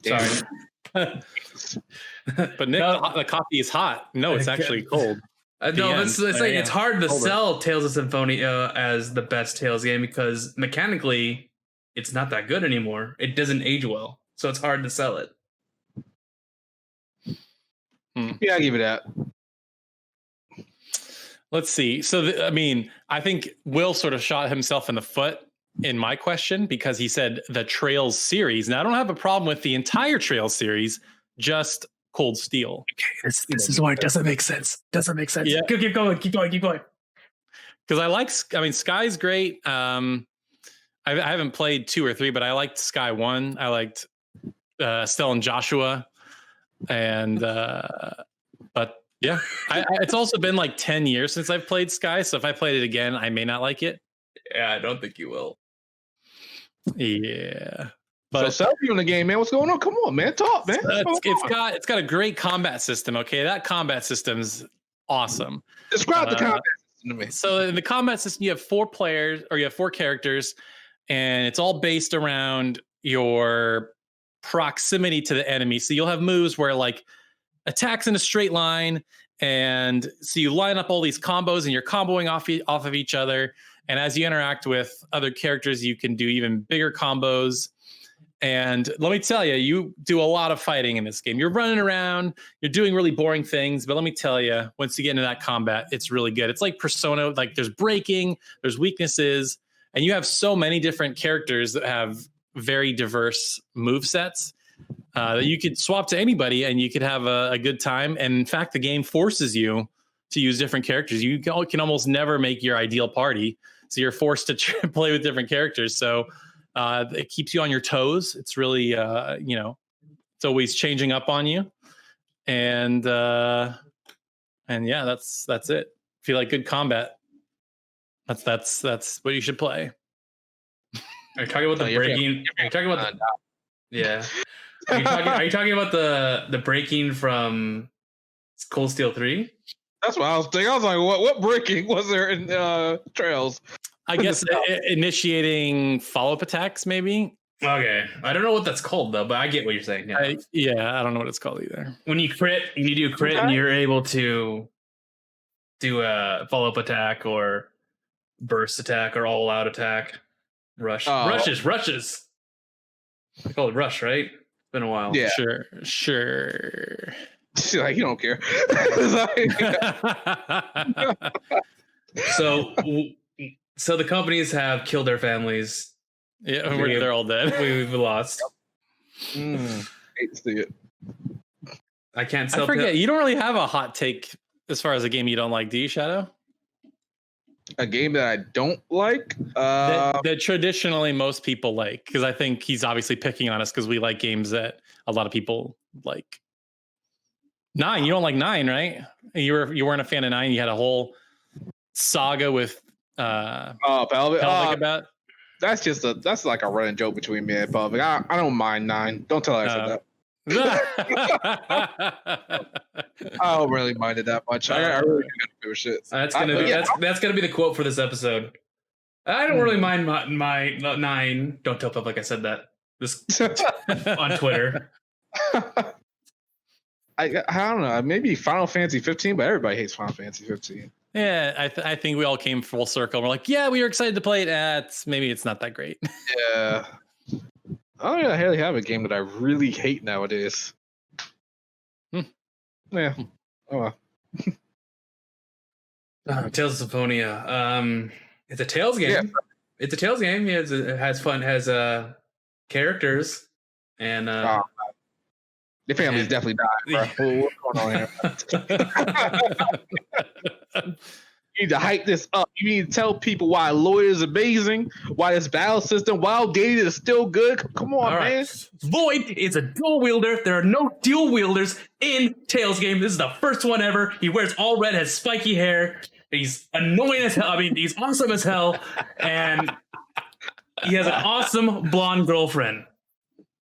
[SPEAKER 2] Sorry.
[SPEAKER 4] But Nick, the coffee is hot. No, it's actually cold.
[SPEAKER 2] No, it's hard to sell Tales of Symphonia as the best Tales game because mechanically it's not that good anymore. It doesn't age well, so it's hard to sell it.
[SPEAKER 3] Yeah, I'll give it that.
[SPEAKER 4] Let's see. So, I think Will sort of shot himself in the foot in my question because he said the Trails series. Now, I don't have a problem with the entire Trails series, just Cold Steel.
[SPEAKER 2] Okay, this is why it doesn't make sense. Doesn't make sense.
[SPEAKER 4] Yeah.
[SPEAKER 2] Keep going.
[SPEAKER 4] Because Sky's great. I haven't played 2 or 3, but I liked Sky 1. I liked Stell and Joshua. And, but yeah, it's also been like 10 years since I've played Sky. So if I played it again, I may not like it.
[SPEAKER 2] Yeah, I don't think you will.
[SPEAKER 4] Yeah. But
[SPEAKER 3] so Selby in the game, man. What's going on? Come on, man. Talk, man.
[SPEAKER 4] it's got a great combat system. Okay, that combat system's awesome.
[SPEAKER 3] Describe the combat system to me.
[SPEAKER 4] So in the combat system, you have 4 players, or you have 4 characters, and it's all based around your proximity to the enemy. So you'll have moves where like attacks in a straight line, and so you line up all these combos, and you're comboing off of each other. And as you interact with other characters, you can do even bigger combos. And let me tell you, you do a lot of fighting in this game. You're running around, you're doing really boring things, but let me tell you, once you get into that combat, it's really good. It's like Persona, like there's breaking, there's weaknesses, and you have so many different characters that have very diverse move sets that you could swap to anybody and you could have a good time. And in fact, the game forces you to use different characters. You can almost never make your ideal party, so you're forced to play with different characters. So it keeps you on your toes. It's really, it's always changing up on you. And yeah, that's it. If you like good combat, that's what you should play.
[SPEAKER 2] Are you talking about the breaking? Are you talking about the? Yeah. Are you talking about the breaking from Cold Steel 3?
[SPEAKER 3] That's what I was thinking. I was like, what breaking was there in Trails?
[SPEAKER 4] I guess initiating follow-up attacks, maybe.
[SPEAKER 2] Okay, I don't know what that's called though, but I get what you're saying.
[SPEAKER 4] Yeah, I don't know what it's called either.
[SPEAKER 2] When you crit, you do a crit, and you're able to do a follow-up attack or burst attack or all-out attack. Rushes. They call it rush, right? It's been a while.
[SPEAKER 3] Yeah,
[SPEAKER 4] sure.
[SPEAKER 3] Like, you don't care.
[SPEAKER 2] So the companies have killed their families.
[SPEAKER 4] Yeah, they're all dead.
[SPEAKER 2] We've lost.
[SPEAKER 3] Hate to see it.
[SPEAKER 2] I can't.
[SPEAKER 4] I forget. You don't really have a hot take as far as a game you don't like, do you, Shadow?
[SPEAKER 3] A game that I don't like?
[SPEAKER 4] That traditionally most people like, because I think he's obviously picking on us because we like games that a lot of people like. 9, you don't like 9, right? You weren't a fan of 9. You had a whole saga with
[SPEAKER 3] Pelvic
[SPEAKER 4] about.
[SPEAKER 3] That's like a running joke between me and Pelvic. I don't mind 9. Don't tell her I said that. I don't really mind it that much. I really don't give a shit.
[SPEAKER 2] That's gonna be the quote for this episode. I don't really mind my 9. Don't tell Pelvic I said that. This on Twitter.
[SPEAKER 3] I don't know. Maybe Final Fantasy 15, but everybody hates Final Fantasy 15.
[SPEAKER 4] Yeah, I think we all came full circle. We're like, yeah, we were excited to play it. Maybe it's not that great.
[SPEAKER 3] Yeah. I don't really have a game that I really hate nowadays. Yeah. Oh well.
[SPEAKER 2] Tales of Symphonia. It's a Tales game. Yeah. It's a Tales game. It has fun. Has characters and.
[SPEAKER 3] The family's definitely dying, bro. What's going on here? You need to hype this up. You need to tell people why Lloyd is amazing, why this battle system, while Gated is still good. Come on, man.
[SPEAKER 2] Void is a dual wielder. There are no dual wielders in Tales game. This is the first one ever. He wears all red, has spiky hair. He's annoying as hell. I mean, he's awesome as hell. And he has an awesome blonde girlfriend.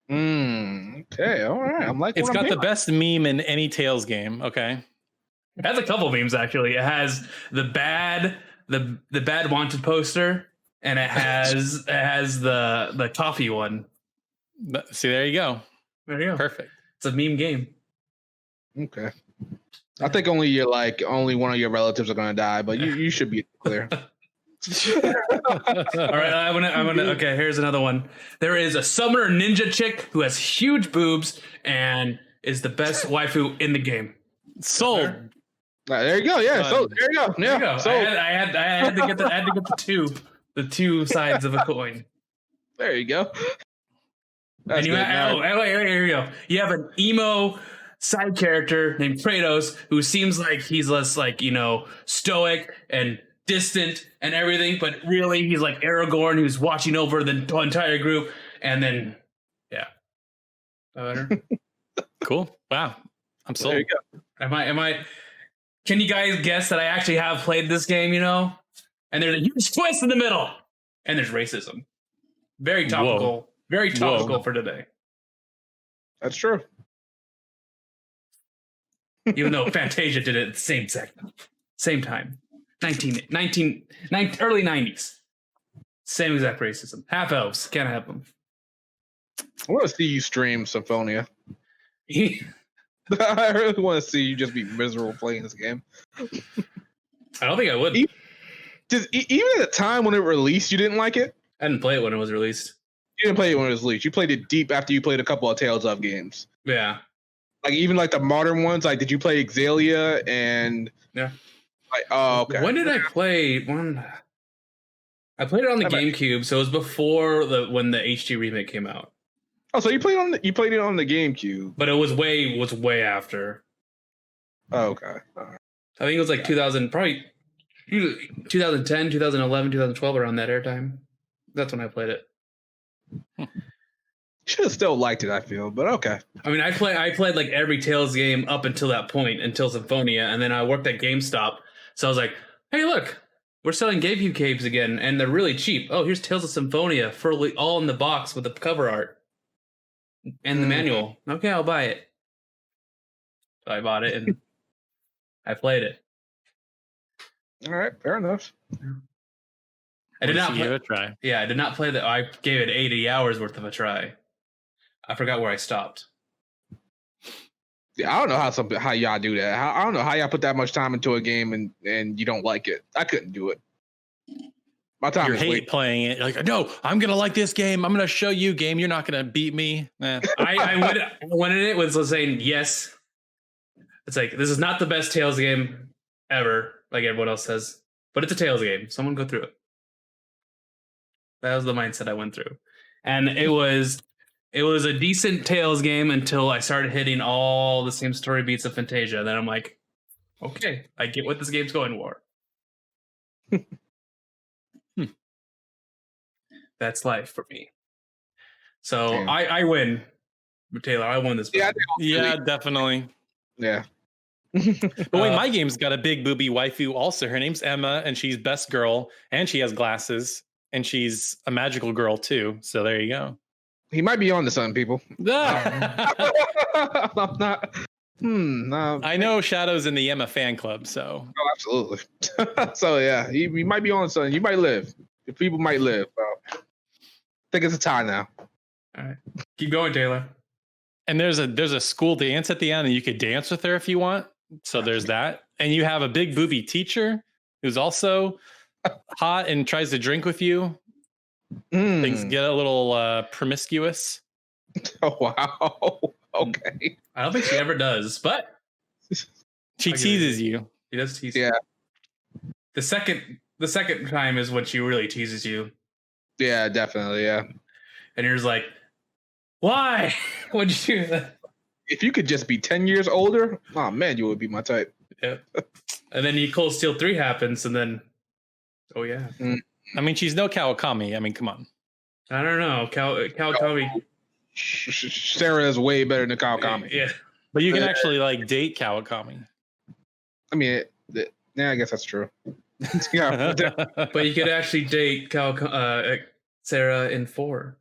[SPEAKER 3] Okay, all right. I'm like,
[SPEAKER 4] it's got the best meme in any Tales game. Okay,
[SPEAKER 2] it has a couple memes actually. It has the bad wanted poster, and it has the coffee one.
[SPEAKER 4] See, there you go.
[SPEAKER 2] There you go.
[SPEAKER 4] Perfect.
[SPEAKER 2] It's a meme game.
[SPEAKER 3] Okay. I think only one of your relatives are gonna die, but you should be clear.
[SPEAKER 2] All right, I want to. Okay, here's another one. There is a summoner ninja chick who has huge boobs and is the best waifu in the game.
[SPEAKER 4] Sold.
[SPEAKER 3] There you go. Yeah. So there you go. Yeah.
[SPEAKER 2] Go. I had to get the two sides of a coin.
[SPEAKER 3] There you go.
[SPEAKER 2] That's and here you go. You have an emo side character named Kratos who seems like he's less stoic and distant and everything, but really he's like Aragorn who's watching over the entire group. And then better.
[SPEAKER 4] Cool. Wow, I'm sold.
[SPEAKER 3] There you go.
[SPEAKER 2] Am I can you guys guess that I actually have played this game? And there's a huge twist in the middle, and there's racism. Very topical.
[SPEAKER 4] Whoa.
[SPEAKER 2] Very topical for today.
[SPEAKER 3] That's true.
[SPEAKER 2] Even though Fantasia did it at the same time. Early 90s. Same exact racism. Half elves. Can't have them.
[SPEAKER 3] I want to see you stream Symphonia. I really want to see you just be miserable playing this game.
[SPEAKER 2] I don't think I would.
[SPEAKER 3] Even at the time when it released, you didn't like it?
[SPEAKER 2] I didn't play it when it was released.
[SPEAKER 3] You didn't play it when it was released. You played it deep after you played a couple of Tales of games.
[SPEAKER 2] Yeah.
[SPEAKER 3] Like even like the modern ones, like did you play Exalia and
[SPEAKER 2] yeah?
[SPEAKER 3] Like okay.
[SPEAKER 2] When did I play one? I played it on the GameCube, so it was before when the HD remake came out.
[SPEAKER 3] Oh, so you played it on the GameCube,
[SPEAKER 2] but it was way after.
[SPEAKER 3] Oh, okay. Right.
[SPEAKER 2] I think it was like 2000, probably 2010, 2011, 2012, around that airtime. That's when I played it.
[SPEAKER 3] Should have still liked it, I feel, but okay.
[SPEAKER 2] I mean, I played like every Tales game up until that point, until Symphonia, and then I worked at GameStop, so I was like, hey, look, we're selling GameCube games again, and they're really cheap. Oh, here's Tales of Symphonia, all in the box with the cover art and the manual. Okay, I'll buy it. So I bought it, and I played it.
[SPEAKER 3] All right, fair enough.
[SPEAKER 2] I did not
[SPEAKER 4] give it a try.
[SPEAKER 2] Yeah, I did not play that. I gave it 80 hours worth of a try. I forgot where I stopped.
[SPEAKER 3] Yeah, I don't know how y'all do that. I don't know how y'all put that much time into a game and you don't like it. I couldn't do it. My time
[SPEAKER 4] You
[SPEAKER 3] is
[SPEAKER 4] hate playing it. You're like, no, I'm gonna like this game. I'm gonna show you game. You're not gonna beat me.
[SPEAKER 2] I went in it with saying yes. It's like, this is not the best Tales game ever, like everyone else says, but it's a Tales game. Someone go through it. That was the mindset I went through, and it was a decent Tales game until I started hitting all the same story beats of Fantasia. Then I'm like, okay, I get what this game's going for. That's life for me. So I win, Taylor. I won this.
[SPEAKER 4] Yeah, definitely.
[SPEAKER 3] Yeah.
[SPEAKER 4] But wait, my game's got a big booby waifu also. Her name's Emma, and she's best girl, and she has glasses, and she's a magical girl too. So there you go.
[SPEAKER 3] He might be on to something, people. I'm not. No.
[SPEAKER 4] I know Shadow's in the Emma fan club, so.
[SPEAKER 3] Oh, absolutely. So yeah, he might be on something. You might live. If people might live. I think it's a tie now.
[SPEAKER 2] All right, keep going, Taylor.
[SPEAKER 4] And there's a school dance at the end, and you could dance with her if you want. So there's that. And you have a big booby teacher who's also hot and tries to drink with you. Things get a little promiscuous.
[SPEAKER 3] Oh wow. Okay.
[SPEAKER 2] I don't think she ever does, but
[SPEAKER 4] she teases you.
[SPEAKER 2] She does tease.
[SPEAKER 3] Yeah.
[SPEAKER 2] You. The second time is when she really teases you.
[SPEAKER 3] Yeah, definitely. Yeah.
[SPEAKER 2] And you're just like, why? What'd you do that?
[SPEAKER 3] If you could just be 10 years older, oh man, you would be my type.
[SPEAKER 2] Yeah. And then Cold Steel 3 happens, and then, oh yeah.
[SPEAKER 4] I mean, she's no Kawakami. I mean, come on.
[SPEAKER 2] I don't know. Kawakami.
[SPEAKER 3] Sarah is way better than Kawakami.
[SPEAKER 2] Yeah.
[SPEAKER 4] But you can actually like date Kawakami.
[SPEAKER 3] I mean, yeah, I guess that's true. Yeah.
[SPEAKER 2] But you could actually date Sarah in 4.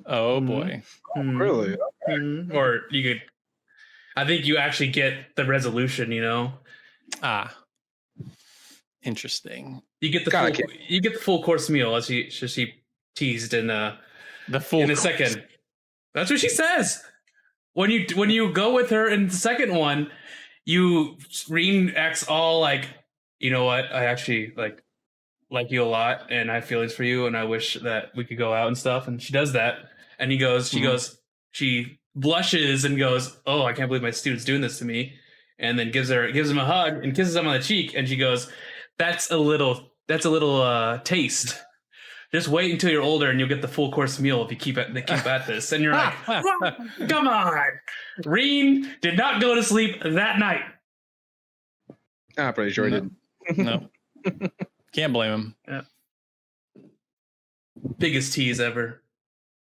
[SPEAKER 4] Oh boy.
[SPEAKER 3] Really?
[SPEAKER 2] Okay. Or you could, I think you actually get the resolution, you know?
[SPEAKER 4] Interesting.
[SPEAKER 2] You get the full course meal, as she teased in the second. That's what she says. When you go with her in the second one, Rune acts all like, you know what, I actually like you a lot, and I have feelings for you, and I wish that we could go out and stuff. And she does that, and she blushes and goes, oh, I can't believe my student's doing this to me, and then gives him a hug and kisses him on the cheek, and she goes, that's a little taste. Just wait until you're older, and you'll get the full course meal if you keep at this. And you're like, come on, Reen did not go to sleep that night.
[SPEAKER 3] I'm pretty sure he didn't.
[SPEAKER 4] No. Can't blame him.
[SPEAKER 2] Yeah. Biggest tease ever.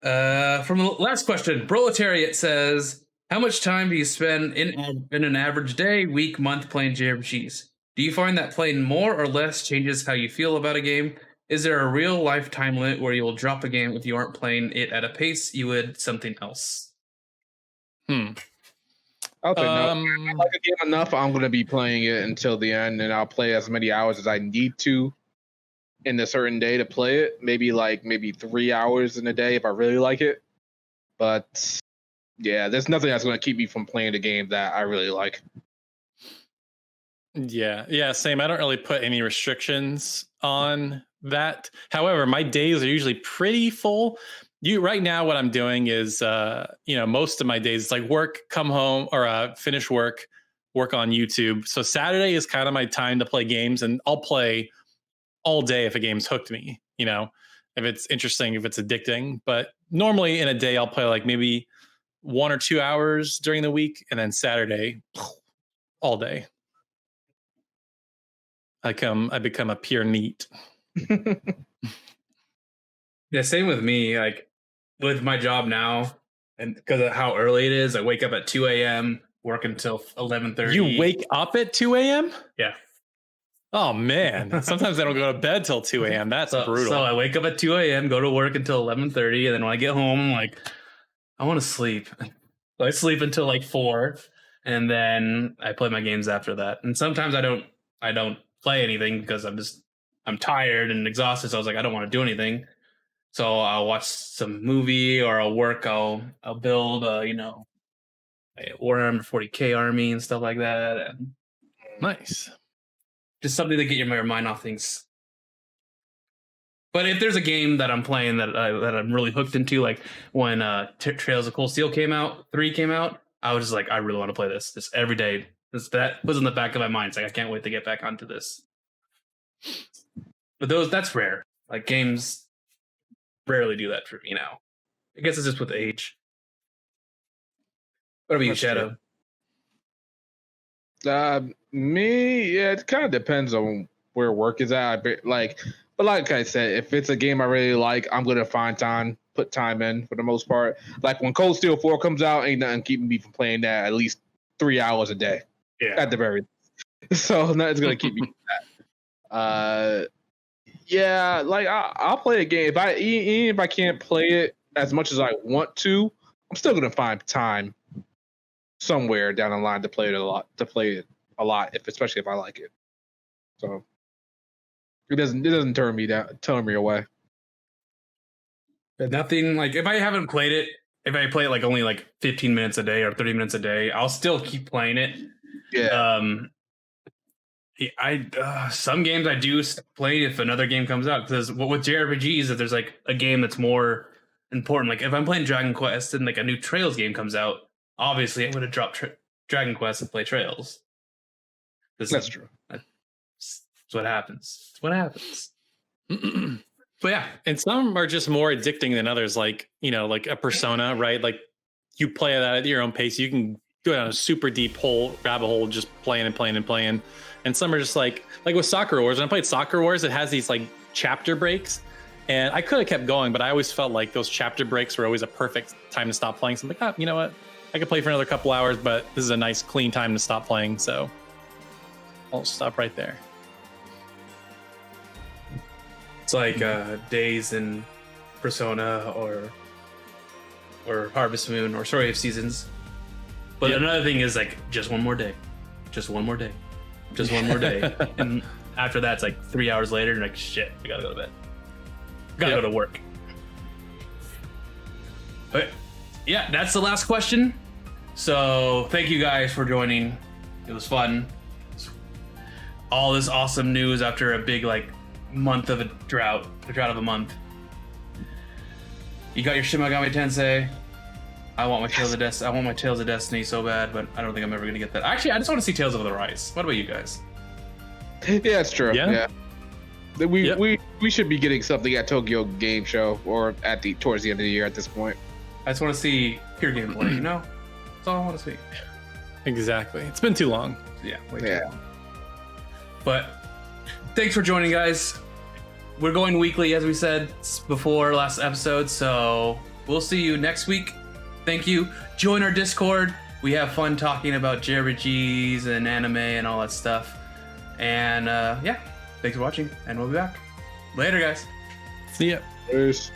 [SPEAKER 2] From the last question, Proletariat says, how much time do you spend in an average day, week, month playing JRPGs? Do you find that playing more or less changes how you feel about a game? Is there a real life time limit where you will drop a game if you aren't playing it at a pace you would something else?
[SPEAKER 3] I'll say no. If I like a game enough, I'm going to be playing it until the end, and I'll play as many hours as I need to in a certain day to play it. Maybe 3 hours in a day if I really like it. But yeah, there's nothing that's going to keep me from playing the game that I really like.
[SPEAKER 4] Yeah, same. I don't really put any restrictions on that. However, my days are usually pretty full. Right now, what I'm doing is, most of my days, it's like work, come home, or finish work on YouTube. So Saturday is kind of my time to play games, and I'll play all day if a game's hooked me, if it's interesting, if it's addicting. But normally in a day, I'll play like maybe 1 or 2 hours during the week, and then Saturday, all day. I become a pure neat.
[SPEAKER 2] Yeah, same with me. Like with my job now, and because of how early it is, I wake up at 2 a.m., work until 11:30.
[SPEAKER 4] You wake up at 2 a.m.?
[SPEAKER 2] Yeah.
[SPEAKER 4] Oh man. Sometimes I don't go to bed till 2 a.m. That's brutal.
[SPEAKER 2] So I wake up at 2 a.m., go to work until 11:30, and then when I get home, I'm like, I want to sleep. So I sleep until like 4, and then I play my games after that. And sometimes I don't play anything because I'm tired and exhausted. So I was like, I don't want to do anything. So I'll watch some movie or I'll work. I'll build a Warhammer 40K army and stuff like that. And
[SPEAKER 4] nice.
[SPEAKER 2] Just something to get your mind off things. But if there's a game that I'm playing that I'm really hooked into, like when Trails of Cold Steel 3 came out, I was just like, I really want to play this every day. That was in the back of my mind. It's like, I can't wait to get back onto this. But that's rare. Like games rarely do that for me now. I guess it's just with age. What about you, Shadow?
[SPEAKER 3] Me, yeah, it kind of depends on where work is at. But like I said, if it's a game I really like, I'm gonna put time in for the most part. Like when Cold Steel 4 comes out, ain't nothing keeping me from playing that at least 3 hours a day.
[SPEAKER 2] Yeah,
[SPEAKER 3] at the very least. So nothing's gonna keep me from that. Yeah, like I'll play a game even if I can't play it as much as I want to. I'm still gonna find time somewhere down the line to play it a lot. Especially if I like it. So it doesn't turn me away.
[SPEAKER 2] But nothing like if I haven't played it, if I play it like only like 15 minutes a day or 30 minutes a day, I'll still keep playing it.
[SPEAKER 3] Yeah.
[SPEAKER 2] Some games I do play if another game comes out, because with JRPGs, if there's like a game that's more important, like if I'm playing Dragon Quest and like a new Trails game comes out, obviously I would have dropped Dragon Quest and play Trails.
[SPEAKER 3] That's true.
[SPEAKER 2] That's what happens. It's what happens. But yeah,
[SPEAKER 4] and some are just more addicting than others. Like like a Persona, right? Like you play that at your own pace. You can go down a super deep rabbit hole, just playing. And some are just like with Soccer Wars. When I played Soccer Wars, it has these like chapter breaks, and I could have kept going, but I always felt like those chapter breaks were always a perfect time to stop playing. So I'm like, you know what? I could play for another couple hours, but this is a nice clean time to stop playing. So I'll stop right there.
[SPEAKER 2] It's like Days in Persona or Harvest Moon or Story of Seasons. But another thing is like just one more day. And after that, it's like 3 hours later, and like, shit, I gotta go to bed. Gotta go to work. But yeah, that's the last question. So thank you guys for joining. It was fun. All this awesome news after a big like month of a drought of a month. You got your Shin Megami Tensei. I want my Tales of Destiny so bad, but I don't think I'm ever gonna get that. Actually, I just want to see Tales of the Rise. What about you guys?
[SPEAKER 3] Yeah, it's true. Yeah. We should be getting something at Tokyo Game Show or towards the end of the year at this point.
[SPEAKER 2] I just want to see pure gameplay, That's all I want to see.
[SPEAKER 4] Exactly. It's been too long.
[SPEAKER 2] Yeah, way too long. But thanks for joining, guys. We're going weekly, as we said before last episode, so we'll see you next week. Thank you. Join our Discord. We have fun talking about JRPGs and anime and all that stuff. And yeah, thanks for watching, and we'll be back. Later, guys.
[SPEAKER 4] See ya.
[SPEAKER 3] Peace.